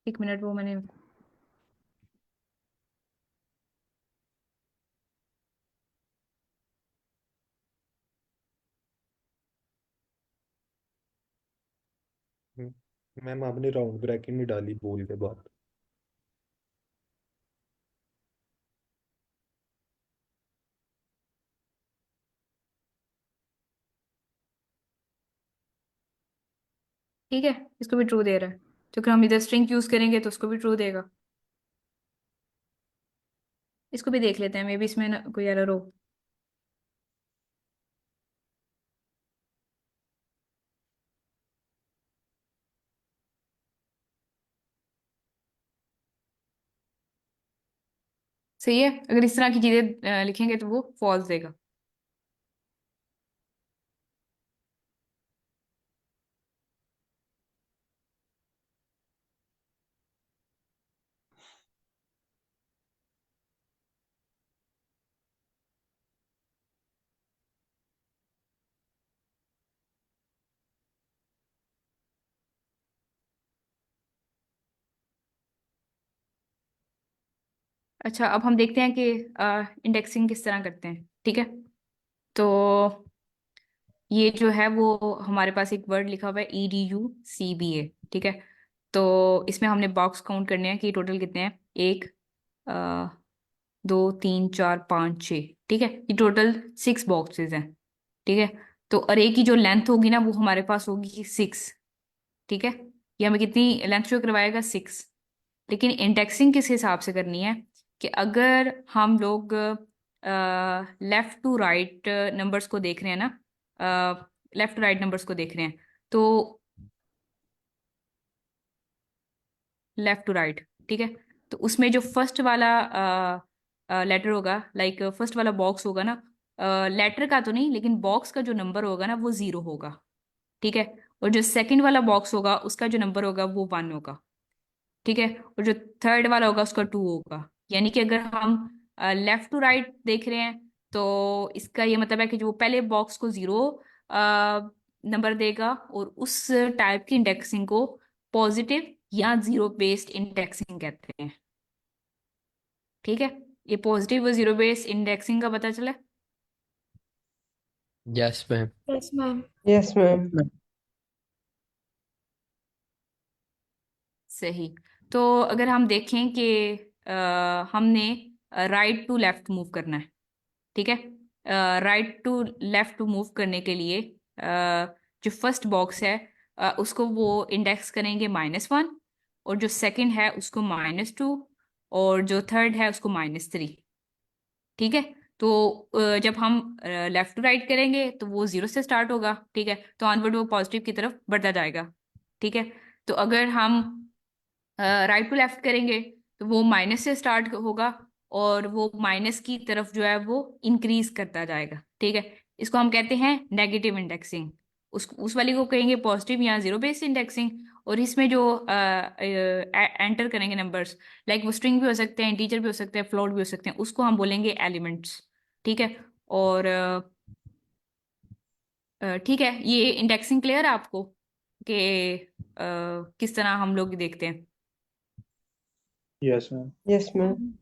एक मिनट, वो मैंने
मैम आपने राउंड ब्रैकेट नहीं डाली बोल के बाद।
ठीक है, इसको भी ट्रू दे रहा है, तो अगर हम इधर स्ट्रिंग यूज करेंगे तो उसको भी ट्रू देगा। इसको भी देख लेते हैं, मे बी इसमें कोई एरर हो। सही है, अगर इस तरह की चीजें लिखेंगे तो वो फॉल्स देगा। अच्छा, अब हम देखते हैं कि इंडेक्सिंग किस तरह करते हैं। ठीक है, तो ये जो है वो हमारे पास एक वर्ड लिखा हुआ है EDUCBA। ठीक है, तो इसमें हमने बॉक्स काउंट करने हैं कि टोटल कितने हैं। एक, अ, दो, तीन, चार, पाँच, छः। ठीक है, ये टोटल 6 बॉक्सेस हैं। ठीक है, तो अरे की जो लेंथ होगी ना वो हमारे पास होगी 6। ठीक है, ये हमें कितनी लेंथ शो करवाएगा, 6। लेकिन इंडेक्सिंग किस हिसाब से करनी है कि अगर हम लोग लेफ्ट टू राइट नंबर्स को देख रहे हैं ना, लेफ्ट टू राइट नंबर्स को देख रहे हैं, तो लेफ्ट टू राइट। ठीक है, तो उसमें जो फर्स्ट वाला लेटर होगा, लाइक फर्स्ट वाला बॉक्स होगा ना, लेटर का तो नहीं लेकिन बॉक्स का जो नंबर होगा ना वो 0 होगा। ठीक है, और जो सेकंड वाला बॉक्स होगा उसका जो नंबर होगा वो 1 होगा। ठीक है, और जो थर्ड वाला होगा उसका 2 होगा। यानी कि अगर हम लेफ्ट टू राइट देख रहे हैं तो इसका ये मतलब है कि जो पहले बॉक्स को 0 नंबर देगा, और उस टाइप की इंडेक्सिंग को पॉजिटिव या जीरो बेस्ड इंडेक्सिंग कहते हैं। ठीक है, ये पॉजिटिव व जीरो बेस्ड इंडेक्सिंग का पता चला।
Yes, ma'am.
Yes ma'am.
Yes ma'am.
Ma'am.
सही। तो अगर हम देखें कि हमने राइट टू लेफ्ट मूव करना है। ठीक है, राइट टू लेफ्ट मूव करने के लिए जो फर्स्ट बॉक्स है उसको वो इंडेक्स करेंगे -1, और जो सेकंड है उसको -2, और जो थर्ड है उसको -3। ठीक है, तो जब हम लेफ्ट टू राइट करेंगे तो वो 0 से स्टार्ट होगा। ठीक है, तो ऑनवर्ड वो पॉजिटिव की तरफ बढ़ता जाएगा। ठीक है, तो अगर हम राइट टू लेफ्ट करेंगे तो वो माइनस से स्टार्ट होगा, और वो माइनस की तरफ जो है वो इंक्रीज करता जाएगा। ठीक है, इसको हम कहते हैं नेगेटिव इंडेक्सिंग। उस वाली को कहेंगे पॉजिटिव या जीरो बेस्ड इंडेक्सिंग। और इसमें जो एंटर करेंगे नंबर्स, लाइक वो स्ट्रिंग भी हो सकते हैं, इंटीजर भी हो सकते हैं, फ्लोट भी हो सकते हैं, उसको हम बोलेंगे एलिमेंट्स। ठीक है, और ठीक है, ये इंडेक्सिंग क्लियर है आपको कि किस तरह हम लोग देखते हैं।
Yes ma'am.
Yes ma'am.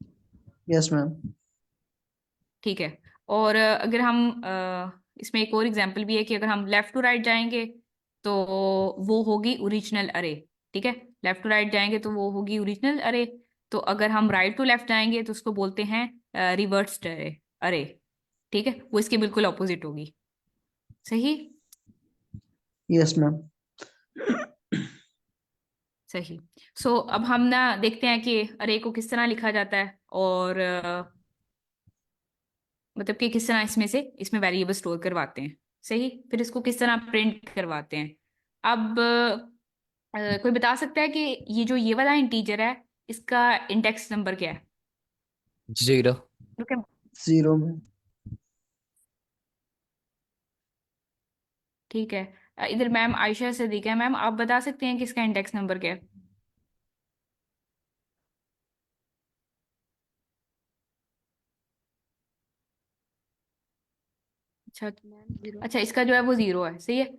Yes ma'am.
ठीक है, और अगर हम इसमें एक और एग्जांपल भी है कि अगर हम लेफ्ट टू राइट जाएंगे तो वो होगी ओरिजिनल अरे। ठीक है, लेफ्ट टू राइट जाएंगे तो वो होगी ओरिजिनल अरे। तो अगर हम राइट टू लेफ्ट जाएंगे तो उसको बोलते हैं रिवर्स्ड अरे। अरे, ठीक है, वो इसके बिल्कुल ऑपोजिट होगी। सही।
Yes ma'am.
सही। सो अब हम ना देखते हैं कि अरे को किस तरह लिखा जाता है, और मतलब कि किस तरह इसमें वेरिएबल स्टोर करवाते हैं। सही, फिर इसको किस तरह प्रिंट करवाते हैं। अब कोई बता सकता है कि ये वाला इंटीजर है, इसका इंडेक्स नंबर क्या है?
0.
रुके।
0 मैम।
ठीक है। इधर मैम आयशा सदीक है। मैम आप बता सकते हैं कि इसका इंडेक्स नंबर क्या है? अच्छा।
मैम 0।
अच्छा, इसका जो है वो 0 है। सही है।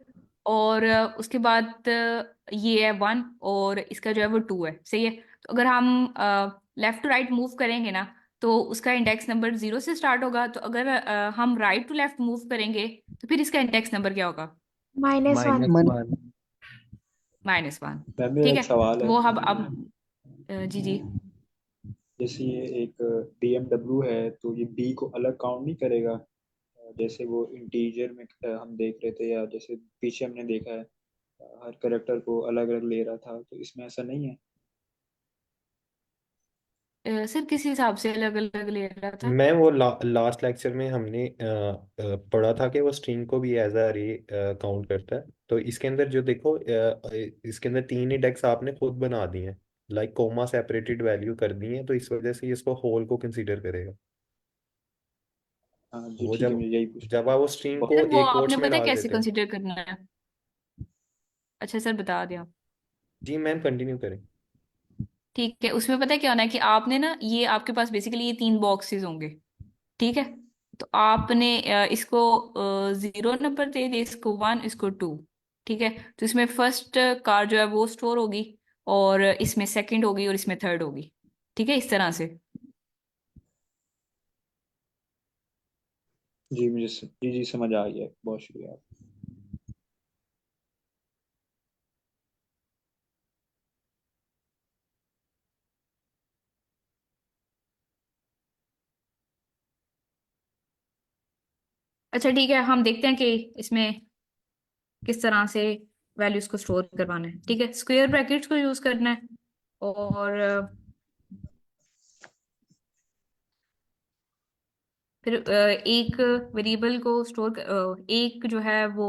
और उसके बाद ये है 1, और इसका जो है वो 2 है। सही है। तो अगर हम लेफ्ट टू राइट मूव करेंगे ना, तो उसका इंडेक्स नंबर 0 से स्टार्ट होगा। तो अगर हम राइट टू लेफ्ट मूव करेंगे, तो फिर इसका इंडेक्स नंबर क्या होगा?
-1।
-1.
-1।
मैम मेरा
ठीक
एक
है।
सवाल है।
वो अब जी जी।
जैसे ये एक BMW है, तो ये B को अलग काउंट नहीं करेगा? जैसे वो इंटीजर में हम देख रहे थे, या जैसे पीछे हमने देखा है हर करेक्टर को अलग अलग ले रहा था, तो इसमें ऐसा नहीं है?
सर किस हिसाब से अलग अलग ले रहा था?
मैं वो लास्ट लेक्चर में हमने पढ़ा था कि वो स्ट्रिंग को भी एज अ अरे काउंट करता है। तो इसके अंदर जो देखो, इसके अंदर 3 इंडेक्स आपने खुद बना दिए हैं, लाइक कोमा सेपरेटेड वैल्यू कर दी है, तो इस वजह से ये इसको होल को कंसीडर करेगा।
हाँ जी
वो
ठीक है,
जब
मुझे यही पूछना
जब
था।
आप वो स्ट्रिंग
बहुत
को
सर वो
एक
आपने
कोट्स में
पता है
डाल
कैसे
देते हैं।
कंसिडर करना है? अच्छा सर, बता दिया।
जी मैम, कंटिन्यू करें।
ठीक है, उसमें पता है क्या होना है कि आपने ना, ये आपके पास बेसिकली ये 3 बॉक्सेस होंगे। ठीक है। तो आपने इसको 0 नंबर दे दिया, इसको 1, इसको 2। ठीक है। तो इसमें फर्स्ट कार जो है वो स्टोर होगी, और इसमें सेकंड होगी, और इसमें थर्ड होगी। ठीक है, इस तरह से।
जी जी जी समझ आ गया, बहुत शुक्रिया।
अच्छा ठीक है, हम देखते हैं कि इसमें किस तरह से वैल्यूज को स्टोर करवाना है। ठीक है, स्क्वायर ब्रैकेट्स को यूज करना है। और फिर एक वेरिएबल को स्टोर, एक जो है वो,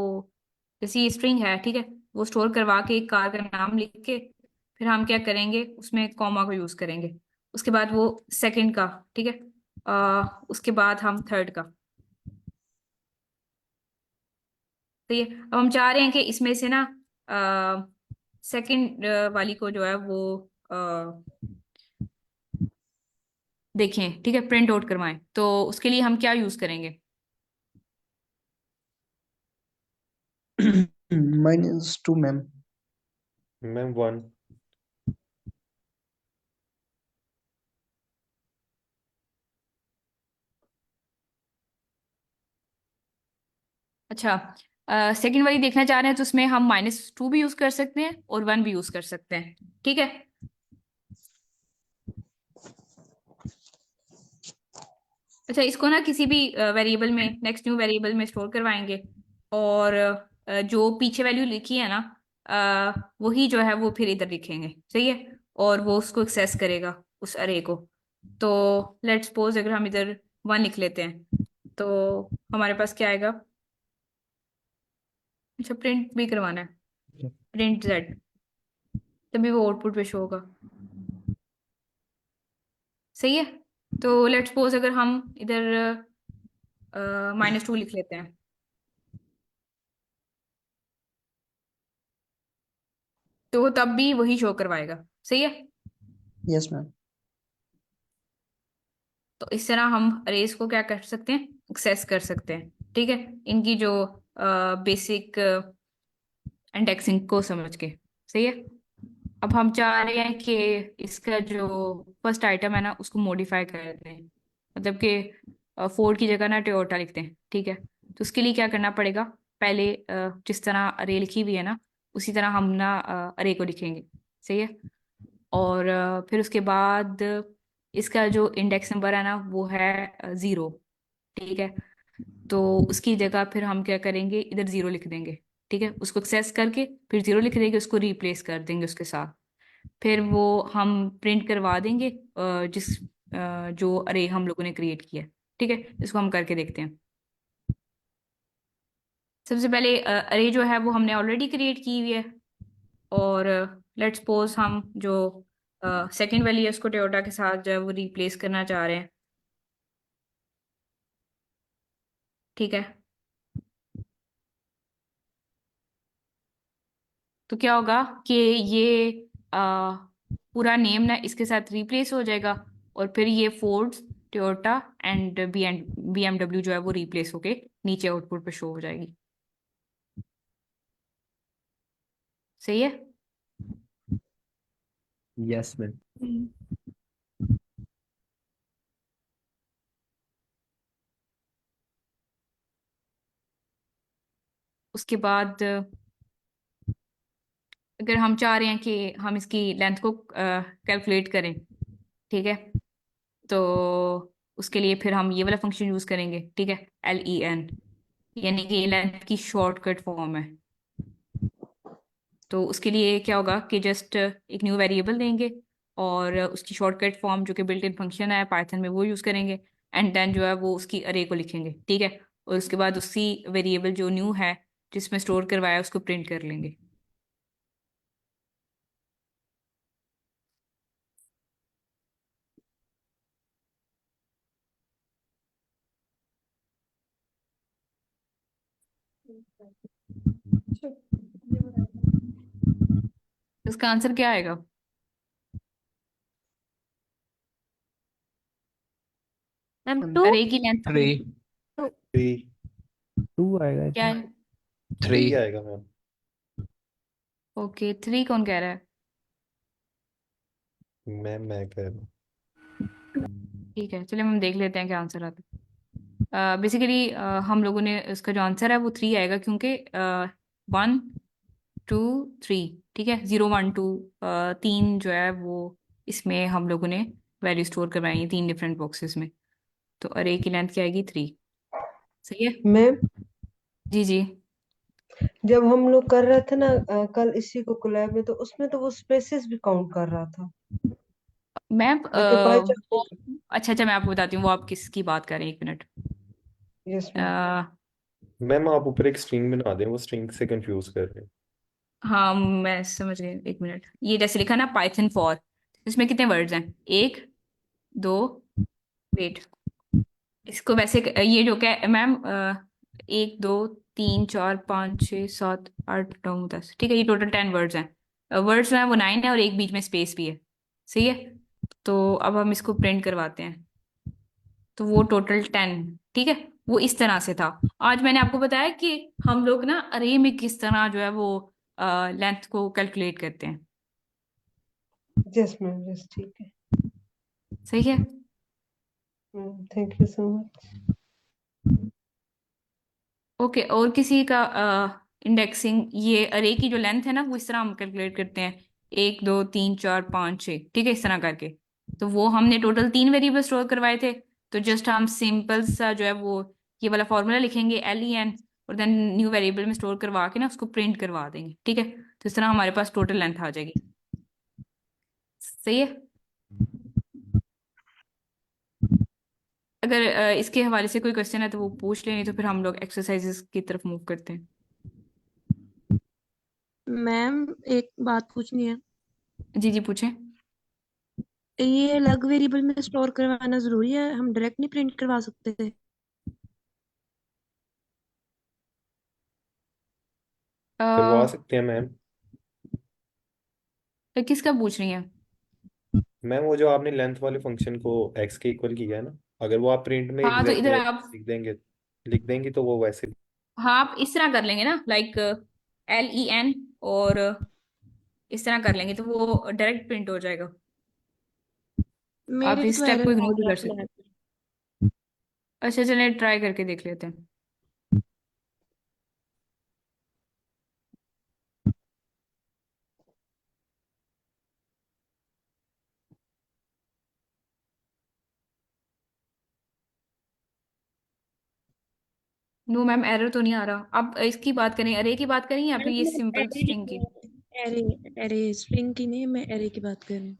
जैसे ये स्ट्रिंग है, ठीक है, वो स्टोर करवा के एक कार का नाम लिख के, फिर हम क्या करेंगे, उसमें कॉमा को यूज करेंगे। उसके बाद वो सेकंड का। ठीक है। उसके बाद हम थर्ड का। तो ये अब हम चाह रहे हैं कि इसमें से ना सेकंड वाली को जो है वो देखें। ठीक है, प्रिंट आउट करवाएं। तो उसके लिए हम क्या यूज करेंगे?
-2 मैम।
मैम 1।
अच्छा, सेकंड वाली देखना चाह रहे हैं, तो उसमें हम -2 भी यूज कर सकते हैं, और 1 भी यूज कर सकते हैं। ठीक है। अच्छा, इसको ना किसी भी वेरिएबल में, नेक्स्ट न्यू वेरिएबल में स्टोर करवाएंगे, और जो पीछे वैल्यू लिखी है ना, वही जो है वो फिर इधर लिखेंगे। सही है। और वो उसको एक्सेस करेगा, उस अरे को। तो लेट्स सपोज अगर हम इधर 1 लिख लेते हैं, तो हमारे पास क्या आएगा? अच्छा, प्रिंट भी करवाना है, प्रिंट जेड, तभी वो आउटपुट पे शो होगा। सही है। तो लेट्स सपोज अगर हम इधर -2 लिख लेते हैं, तो तब भी वही शो करवाएगा। सही है।
Yes ma'am.
तो इस तरह हम अरेज को क्या कर सकते हैं, एक्सेस कर सकते हैं। ठीक है, इनकी जो बेसिक इंडेक्सिंग को समझ के। सही है। अब हम चाह रहे हैं कि इसका जो फर्स्ट आइटम है ना, उसको मॉडिफाई कर दें, मतलब कि फोर्ड की जगह ना टोयोटा लिखते हैं। ठीक है। तो उसके लिए क्या करना पड़ेगा? पहले जिस तरह अरे लिखी हुई है ना, उसी तरह हम ना अरे को लिखेंगे। सही है। और फिर उसके बाद इसका जो इंडेक्स नंबर है ना, वो है 0। ठीक है। तो उसकी जगह फिर हम क्या करेंगे, इधर 0 लिख देंगे। ठीक है, उसको एक्सेस करके फिर जीरो लिख देंगे, उसको रिप्लेस कर देंगे उसके साथ। फिर वो हम प्रिंट करवा देंगे जो अरे हम लोगों ने क्रिएट किया है। ठीक है, इसको हम करके देखते हैं। सबसे पहले अरे जो है वो हमने ऑलरेडी क्रिएट की हुई है, और लेट्स सपोज हम जो सेकंड वाली है उसको टोयोटा के साथ जो है वो रिप्लेस करना चाह रहे हैं। ठीक है, तो क्या होगा कि ये पूरा नेम ना इसके साथ रिप्लेस हो जाएगा, और फिर ये फोर्ड्स, टोयोटा एंड BMW जो है वो रिप्लेस होके नीचे आउटपुट पे शो हो जाएगी। सही है।
Yes, ma'am.
उसके बाद अगर हम चाह रहे हैं कि हम इसकी लेंथ को कैलकुलेट करें, ठीक है, तो उसके लिए फिर हम ये वाला फंक्शन यूज करेंगे। ठीक है, LEN, यानी कि लेंथ की शॉर्टकट फॉर्म है। तो उसके लिए क्या होगा कि जस्ट एक न्यू वेरिएबल देंगे, और उसकी शॉर्टकट फॉर्म जो कि बिल्ट इन फंक्शन है पाइथन में वो यूज करेंगे, एंड देन जो है वो उसकी अरे को लिखेंगे। ठीक है, और उसके बाद उसी वेरिएबल जो न्यू है जिसमें स्टोर करवाया उसको प्रिंट कर लेंगे। इसका आंसर क्या आएगा?
Ma'am
ma'am
two.
अरे की लेंथ
3.
3।
2 आएगा, I
क्या
think.
है?
3
3.
आएगा मैम।
ओके, 3 कौन कह रहा है?
मैं कह रहा हूँ।
ठीक है, चलिए हम देख लेते हैं क्या आंसर आता है। बेसिकली हम लोगों ने इसका जो आंसर है वो 3 आएगा, क्योंकि 1 2 3, ठीक है, 0 1 2 तीन जो है वो इसमें हम लोगों ने वैल्यू स्टोर करवाई है 3 डिफरेंट बॉक्सेस में। तो अरे की लेंथ क्या आएगी? 3। सही है।
मैम,
जी जी।
जब हम लोग कर रहे थे ना कल इसी को कोलैब में, तो उसमें तो वो स्पेसेस भी काउंट कर रहा था,
मैं
लेकिन बाय चांस।
अच्छा अच्छा, मैं आपको बताती हूँ वो आप किसकी बात कर रहे हैं, 1 minute.
Yes ma'am.
Uh,
ma'am आप ऊपर एक स्ट्रिंग बना दें, वो स्ट्रिंग से कंफ्यूज कर रहे हैं।
हाँ मैं समझ गई, 1 मिनट। ये जैसे लिखा ना पाइथन फॉर, इसमें कितने वर्ड्स हैं? 1 2, वेट, इसको वैसे ये जो क्या मैम 1 2 3 4 5 6 7 8 9 10, ठीक है, ये टोटल 10 वर्ड्स हैं। वर्ड्स हैं वो 9 है, और एक बीच में स्पेस भी है। सही है। तो अब हम इसको प्रिंट करवाते हैं। तो वो टोटल 10, ठीक है, वो इस तरह से था। आज मैंने आपको बताया कि हम लोग ना अरे में किस तरह जो है वो लेंथ को कैलकुलेट करते हैं।
यस मैम, यस, ठीक है
सही है।
Ma'am, thank you so much.
Okay, और किसी का इंडेक्सिंग, ये अरे की जो लेंथ है ना वो इस तरह हम कैलकुलेट करते हैं, 1 2 3 4 5 6, ठीक है, इस तरह करके। तो वो हमने टोटल 3 वेरिएबल स्टोर करवाए थे। तो जस्ट हम सिंपल सा जो है वो ये वाला फॉर्मूला लिखेंगे, LEN, और देन न्यू वेरिएबल में स्टोर करवा के ना उसको प्रिंट करवा देंगे। ठीक है, तो इस तरह हमारे पास टोटल लेंथ आ जाएगी। सही है। अगर इसके हवाले से कोई क्वेश्चन है तो वो पूछ लें, नहीं तो फिर हम लोग एक्सरसाइजेस की तरफ मूव करते हैं।
मैम एक बात पूछनी है।
जी जी, पूछें।
ये अलग वेरिएबल में स्टोर करवाना जरूरी है? हम डायरेक्ट नहीं प्रिंट करवा सकते थे?
करवा सकते हैं मैम।
किसका पूछ रही हैं?
मैम वो जो आपने लेंथ वाले फंक्शन को x के इक्वल किया है ना, अगर वो आप प्रिंट में
हाँ तो
एग्जैक्ट
इधर आप,
लिख देंगे तो वो वैसे।
हाँ आप इस तरह कर लेंगे ना, लाइक LEN, और इस तरह कर लेंगे तो वो डायरेक्ट प्रिंट हो जाएगा। आप
मेरे
इस
तो
स्टेप
एरर
को
आ
इग्नोर भी
रहा
कर
है
सकते।
lab में।
अच्छा चलिए ट्राई करके देख लेते हैं। नो मैम, एरर तो नहीं आ रहा। अब इसकी बात करें, अरे की बात करें या फिर
मैम
ये
मैं
सिंपल
एरे
स्ट्रिंग की?
एरे एरे स्ट्रिंग की नहीं, मैं एरे की बात कर रही हूँ।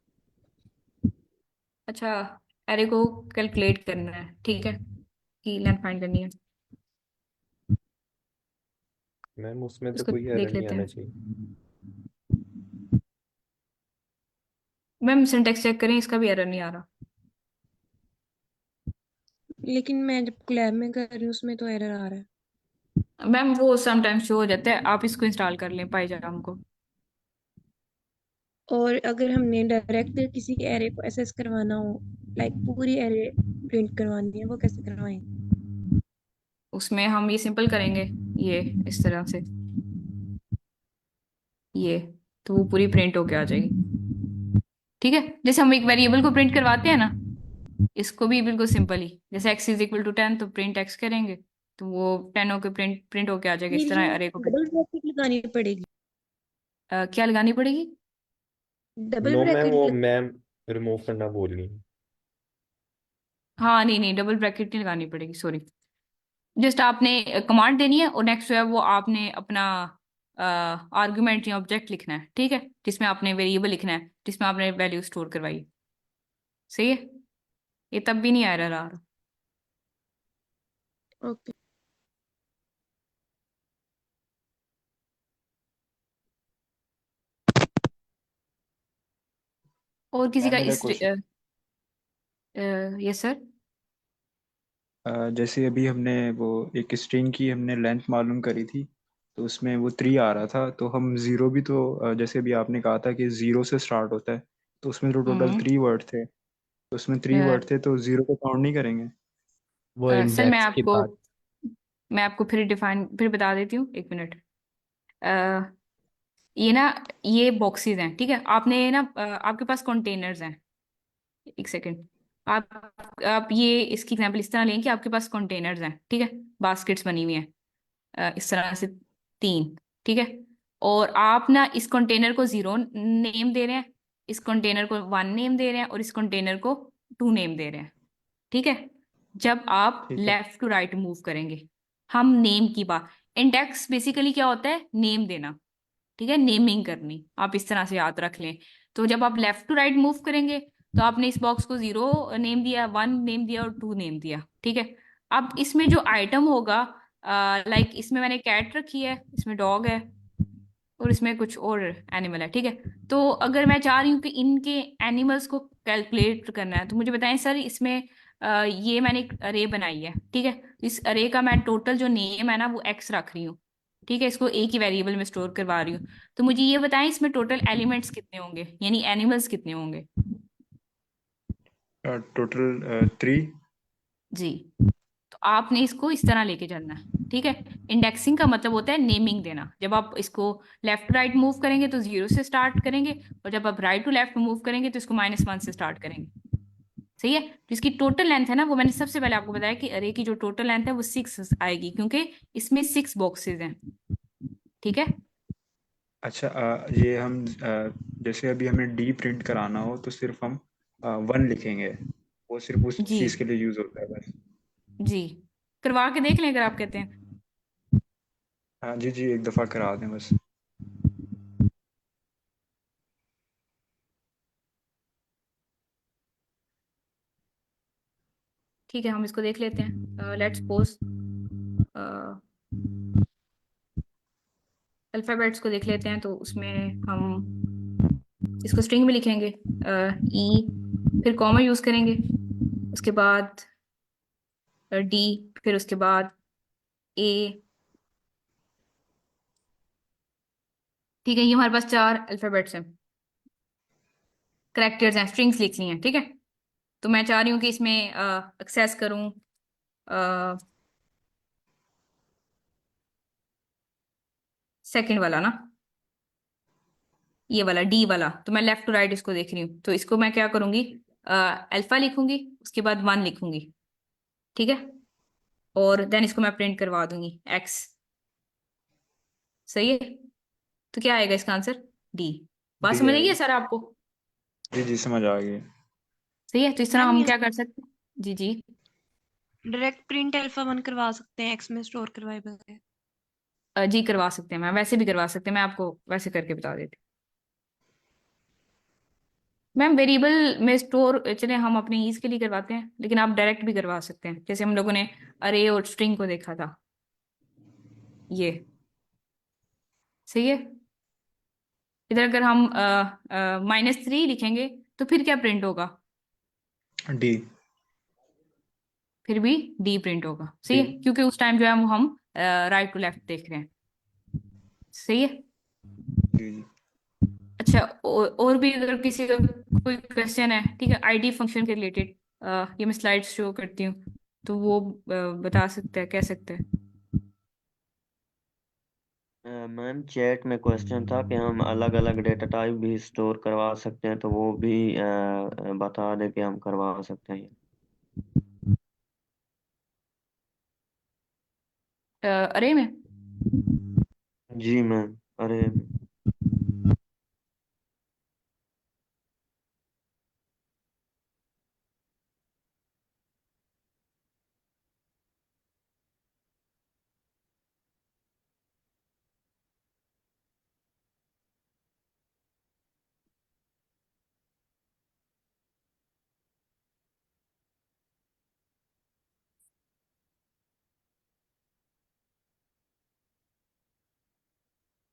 अच्छा, एरे को कैलकुलेट करना है, ठीक है, की लेंथ फाइंड करनी है।
मैम उसमें तो
उसको
कोई एरर
देख
नहीं
लेते
आना
हैं।
चाहिए।
मैम सिंटेक्स चेक करें, इसका भी एरर नहीं आ रहा।
लेकिन मैं जब लैब में कर रही हूँ उसमें तो एरर आ रहा है।
मैम वो समटाइम्स शो हो जाता है, आप इसको इंस्टॉल कर लें पाइजाम को।
और अगर हमने डायरेक्ट किसी एरे को एसेस करवाना हो, लाइक पूरी एरे प्रिंट करवानी है, वो कैसे करवाएंगे?
उसमें हम ये सिंपल करेंगे, ये इस तरह से, ये, तो वो पूरी प्रिंट होके आ जाएगी। ठीक है, जैसे हम एक वेरिएबल को प्रिंट करवाते हैं ना, इसको भी बिल्कुल सिंपल ही, जैसे x इज इक्वल टू 10 तो प्रिंट x करेंगे, तो वो 10 होके प्रिंट प्रिंट होके आ जाएगा, इस
फिर ये
तरह अरे को
डबल ब्रैकेट लगानी पड़ेगी?
क्या लगानी पड़ेगी?
डबल
नो मैम,
ब्रैकेट
वो
लग...
मैम रिमूव करना भूल गई।
हाँ नहीं नहीं, डबल ब्रैकेट नहीं लगानी पड़ेगी, सॉरी। जस्ट आपने कमांड देनी है और नेक्स्ट जो है वो आपने अपना आर्गुमेंट या ऑब्जेक्ट लिखना है, ठीक है, जिसमें आपने वेरिएबल लिखना है, जिसमें आपने वैल्यू स्टोर करवाई। सही है, ये तब भी नहीं आ रहा।
ओके।
और किसी
मैम
का
मेरा
इस,
क्वेश्चन,
यस सर।
जैसे अभी हमने वो एक स्ट्रिंग की हमने लेंथ मालूम करी थी, तो उसमें वो 3 आ रहा था, तो हम जीरो भी तो जैसे अभी आपने कहा था कि जीरो से स्टार्ट होता है, तो उसमें तो टोटल
हम्म
3 वर्ड थे, तो उसमें 3 वर्ड थे, तो जीरो को काउंट नहीं करेंगे?
वो
सर
इंडेक्स के बाद।
मैं आपको फिर डिफाइन फिर बता देती हूँ, एक मिनट। ये ना, ये बॉक्सेस हैं, ठीक है, आपने ना आपके पास कंटेनर्स हैं। एक सेकेंड। आप ये इसकी एग्जांपल इस तरह लें कि आपके पास कंटेनर्स हैं, ठीक है, बास्केट्स बनी हुई हैं, इस तरह से, तीन, ठीक है, और आप ना इस कंटेनर को 0 नेम दे रहे हैं, इस कंटेनर को 1 नेम दे रहे हैं और इस कंटेनर को 2 नेम दे रहे हैं, ठीक है। जब आप
ठीक है।
लेफ्ट टू राइट मूव करेंगे, हम नेम की बात, इंडेक्स बेसिकली क्या होता है, नेम देना, ठीक है, नेमिंग करनी, आप इस तरह से याद रख लें। तो जब आप लेफ्ट टू राइट मूव करेंगे, तो आपने इस बॉक्स को 0 नेम दिया, 1 नेम दिया और 2 नेम दिया, ठीक है। अब इसमें जो आइटम होगा, लाइक इसमें मैंने कैट रखी है, इसमें डॉग है और इसमें कुछ और एनिमल है, ठीक है। तो अगर मैं चाह रही हूँ कि इनके एनिमल्स को कैलकुलेट करना है, तो मुझे बताएं सर, इसमें ये मैंने एक अरे बनाई है, ठीक है, तो इस अरे का मैं टोटल जो नेम है ना वो एक्स रख रही हूँ, ठीक है, इसको एक ही वेरिएबल में स्टोर करवा रही हूँ। तो मुझे ये बताएं, इसमें टोटल एलिमेंट्स कितने होंगे, यानी एनिमल्स कितने होंगे?
टोटल 3।
जी। तो आपने इसको इस तरह लेके चलना है, ठीक है। इंडेक्सिंग का मतलब होता है नेमिंग देना। जब आप इसको लेफ्ट टू राइट मूव करेंगे तो 0 से स्टार्ट करेंगे, और जब आप राइट टू लेफ्ट मूव करेंगे तो इसको -1 से स्टार्ट करेंगे। सही है, तो इसकी टोटल लेंथ है ना, वो मैंने सबसे पहले आपको बताया कि अरे की जो टोटल लेंथ है वो 6 आएगी, क्योंकि इसमें 6 बॉक्सेस हैं, ठीक है।
अच्छा, ये हम जैसे अभी हमें डी प्रिंट कराना हो तो सिर्फ हम 1 लिखेंगे, वो सिर्फ उस
जी
चीज़ के लिए यूज़ होता है बस?
जी, करवा के देख लें अगर आप कहते हैं।
हाँ जी जी, एक दफ़ा करा दें बस।
ठीक है, हम इसको देख लेते हैं, लेट्स सपोज अल्फाबेट्स को देख लेते हैं, तो उसमें हम इसको स्ट्रिंग में लिखेंगे, ई, फिर कॉमा यूज करेंगे, उसके बाद डी, फिर उसके बाद ए, ठीक है, ये हमारे पास 4 अल्फाबेट्स हैं, करेक्टर्स हैं, स्ट्रिंग्स लिखनी है, ठीक है। तो मैं चाह रही हूँ कि इसमें एक्सेस करूँ सेकंड वाला ना, ये वाला डी वाला, तो मैं लेफ्ट टू राइट इसको देख रही हूँ, तो इसको मैं क्या करूंगी, अल्फा लिखूंगी, उसके बाद 1 लिखूंगी, ठीक है, और देन इसको मैं प्रिंट करवा दूंगी एक्स। सही है, तो क्या आएगा इसका आंसर, डी। बात
डी
समझ आई है
आएगा।
सर आपको?
जी जी, समझ आ गई।
सही है, तो इस तरह
मैम
हम
ये
क्या कर सकते हैं, जी जी।
डायरेक्ट प्रिंट अल्फा 1 करवा सकते हैं एक्स में स्टोर करवाए बगैर।
जी करवा सकते हैं मैम, वैसे भी करवा सकते हैं, मैं आपको वैसे करके बता देती हूँ मैम। वेरिएबल में स्टोर चले हम अपने ईज के लिए करवाते हैं, लेकिन आप डायरेक्ट भी करवा सकते हैं, जैसे हम लोगों ने अरे और स्ट्रिंग को देखा था। ये सही है। इधर अगर हम -3 लिखेंगे तो फिर क्या प्रिंट होगा?
डी।
फिर भी डी प्रिंट होगा, सही
डी।
है, क्योंकि उस टाइम जो है हम राइट टू लेफ्ट देख रहे हैं। सही है।
जी जी।
अच्छा, और भी अगर किसी का कोई क्वेश्चन है, ठीक है, आईडी फंक्शन के रिलेटेड, ये मैं स्लाइड शो करती हूँ, तो वो बता सकते हैं, कह सकते हैं।
मैम चैट में क्वेश्चन था कि हम अलग अलग डेटा टाइप भी स्टोर करवा सकते हैं, तो वो भी बता दें कि हम करवा सकते हैं।
अरे में
जी मैम, अरे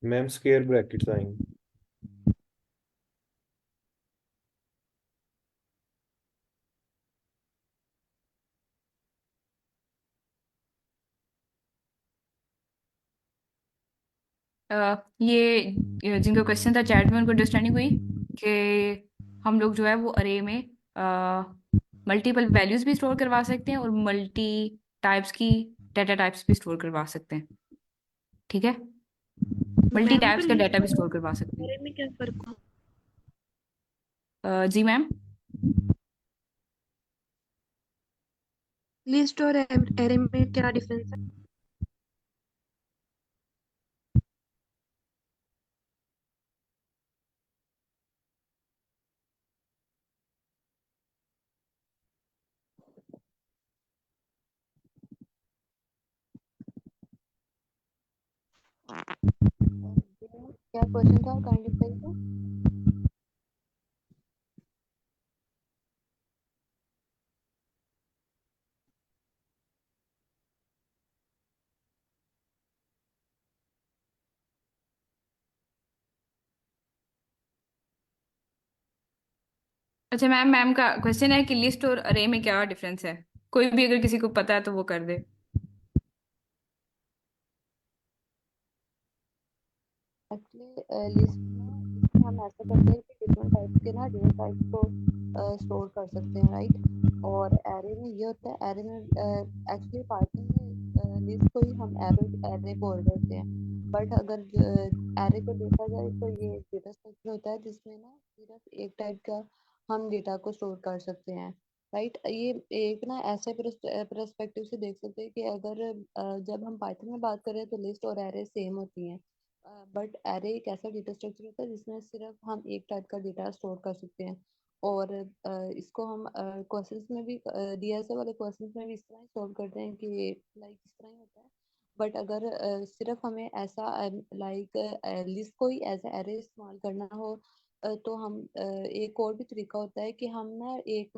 मैम स्क्वायर ब्रैकेट्स आएंगे।
ये जिनका क्वेश्चन था चैट में, उनको अंडरस्टैंडिंग हुई कि हम लोग जो है वो अरे में मल्टीपल वैल्यूज भी स्टोर करवा सकते हैं और मल्टी टाइप्स की डाटा टाइप्स भी स्टोर करवा सकते हैं। ठीक है, मल्टी
मैम तो
टाइप्स का डाटा
लिस्ट
भी
और
स्टोर करवा सकते हैं।
एरे में क्या फर्क हो?
जी मैम।
लिस्ट और एरे में क्या डिफरेंस है?
क्या क्वेश्चन था, काइंड ऑफ?
अच्छा मैम, मैम का क्वेश्चन है कि लिस्ट और अरे में क्या डिफरेंस है, कोई भी अगर किसी को पता है तो वो कर दे।
एक्चुअली लिस्ट में हम ऐसा करते हैं कि डिफरेंट टाइप्स के ना डेटा टाइप्स को स्टोर कर सकते हैं, राइट। और एरे में ये होता है, एरे में एक्चुअली पाइथन में लिस्ट को ही हम एरे एरे बोल देते हैं। बट अगर एरे को देखा जाए तो ये डेटा स्ट्रक्चर होता है जिसमें ना सिर्फ एक टाइप का हम डेटा को स्टोर कर सकते हैं, राइट। ये एक ना ऐसे परस्पेक्टिव से देख सकते हैं कि अगर जब हम पाइथन में बात करें तो लिस्ट और एरे सेम होती हैं। बट एरे एक ऐसा डेटा स्ट्रक्चर होता है जिसमें सिर्फ हम एक टाइप का डेटा स्टोर कर सकते हैं। और इसको हम क्वेश्चंस में भी डीएसए वाले क्वेश्चंस में भी इस तरह ही सॉल्व करते हैं कि लाइक इस तरह ही होता है। बट अगर सिर्फ हमें ऐसा लाइक लिस्ट को ही एज एरे इस्तेमाल करना हो, तो हम एक और भी तरीका होता है कि हम ना एक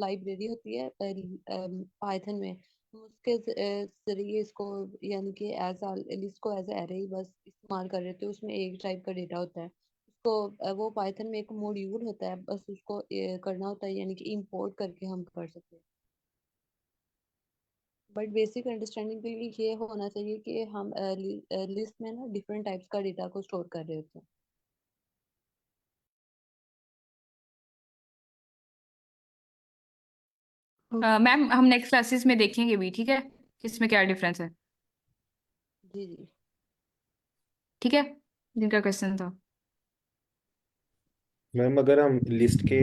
लाइब्रेरी होती है पाइथन में, हम उसके जरिए इसको यानी कि एज लिस्ट को एज एरे ही बस इस्तेमाल कर रहे थे, उसमें एक टाइप का डेटा होता है। उसको वो पाइथन में एक मॉड्यूल होता है, बस उसको करना होता है, यानी कि इंपोर्ट करके हम कर सकते हैं। बट बेसिक अंडरस्टैंडिंग के लिए ये होना चाहिए कि हम लिस्ट में ना डिफरेंट टाइप्स का डेटा को स्टोर कर रहे होते हैं।
मैम हम नेक्स्ट क्लासेस में देखेंगे भी, ठीक है, कि इसमें क्या डिफरेंस है।
जी जी।
ठीक है, जिनका क्वेश्चन था।
मैम अगर हम लिस्ट के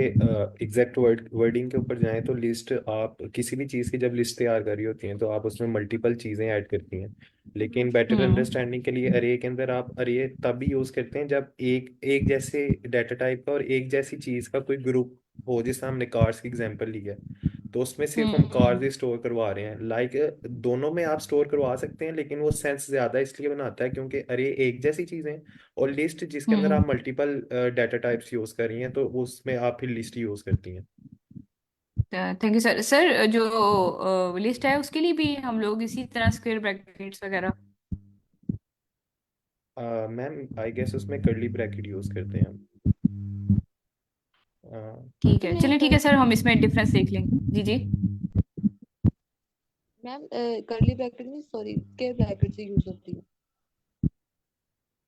एग्जैक्ट वर्डिंग के ऊपर जाएं तो लिस्ट, आप किसी भी चीज़ की जब लिस्ट तैयार कर रही होती हैं तो आप उसमें मल्टीपल चीज़ें ऐड करती हैं। लेकिन बेटर
हम्म।
अंडरस्टैंडिंग के लिए अरे के अंदर आप अरे तभी यूज़ करते हैं जब एक एक जैसे डाटा टाइप का और एक जैसी चीज़ का कोई ग्रुप हो, जिससे हमने कार्ड्स की एग्जांपल ली है। तो उसमें सिर्फ हम कार्स ही
हम्म
स्टोर करवा रहे हैं। लाइक दोनों में आप स्टोर करवा सकते हैं, लेकिन वो सेंस ज्यादा इसलिए बनाता है क्योंकि अरे एक जैसी चीजें हैं। और लिस्ट जिसके अंदर
हम्म
आप मल्टीपल डाटा टाइप्स यूज कर रही हैं, तो उसमें आप फिर लिस्ट यूज करती हैं।
Thank you sir. सर जो लिस्ट है उसके लिए भी हम लोग इसी तरह स्क्वायर ब्रैकेट्स वगैरह।
मैम आई गेस उसमें कर्ली ब्रैकेट यूज करते हैं हम। अ,
ठीक है,
नहीं
चलिए ठीक है सर, हम इसमें डिफरेंस देख लेंगे। जी जी।
मैम, कर्ली ब्रैकेट नहीं, सॉरी, स्क्वायर ब्रैकेट से यूज होती है।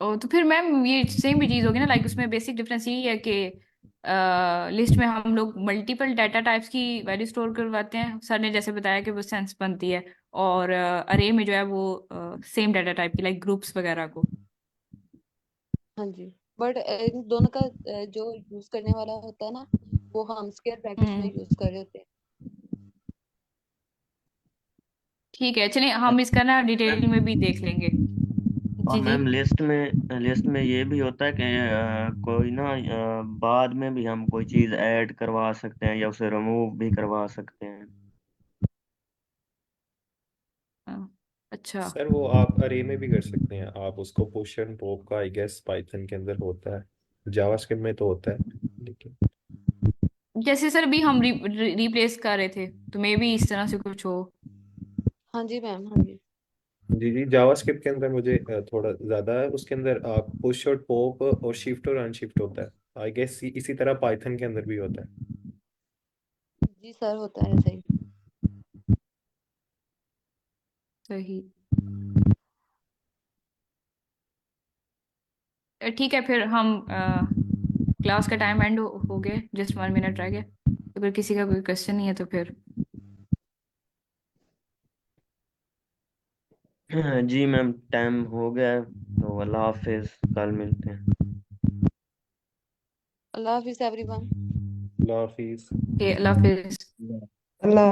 ओ तो फिर मैम ये सेम भी चीज होगी ना, लाइक उसमें बेसिक डिफरेंस यही है कि लिस्ट में हम लोग मल्टीपल डाटा टाइप्स की वैल्यू स्टोर करवाते हैं, सर ने जैसे बताया कि वो सेंस बनती है। और अरे में जो है वो सेम डाटा टाइप की लाइक ग्रुप्स वगैरह को।
हाँ जी। बट इन दोनों का जो यूज करने वाला होता है ना, वो हम स्क्वायर ब्रैकेट्स में
हम्म
यूज कर रहे होते हैं।
ठीक है, चलिए हम इसका ना डिटेल में भी देख लेंगे।
और
जी जी।
मैम लिस्ट में ये भी होता है कि कोई ना बाद में भी हम कोई चीज़ ऐड करवा सकते हैं या उसे रिमूव भी करवा सकते हैं।
हाँ, अच्छा।
सर वो आप अरे में भी कर सकते हैं। आप उसको पुश एंड पॉप का आई गेस पाइथन के अंदर होता है, जावास्क्रिप्ट में तो होता है लेकिन।
जैसे सर अभी हम रिप्लेस कर रहे थे, तो मे भी इस तरह से कुछ हो।
हाँ जी मैम, हाँ जी।
जी जी, जावास्क्रिप्ट के अंदर मुझे थोड़ा ज्यादा है। उसके अंदर आप पुश और पॉप और शिफ्ट और अनशिफ्ट होता है। आई गेस इसी तरह पाइथन के अंदर भी होता है।
जी सर, होता है ऐसा ही।
सही। ठीक है, फिर हम क्लास का टाइम एंड हो गया, जस्ट 1 मिनट रह गया। तो फिर किसी का कोई क्वेश्चन नहीं है तो फिर।
हाँ, जी मैम, टाइम हो गया है, तो अल्लाह हाफिज, कल मिलते हैं।
अल्लाह हाफिज एवरीवन।
अल्लाह हाफिज।
अल्लाह हाफिज।
अल्लाह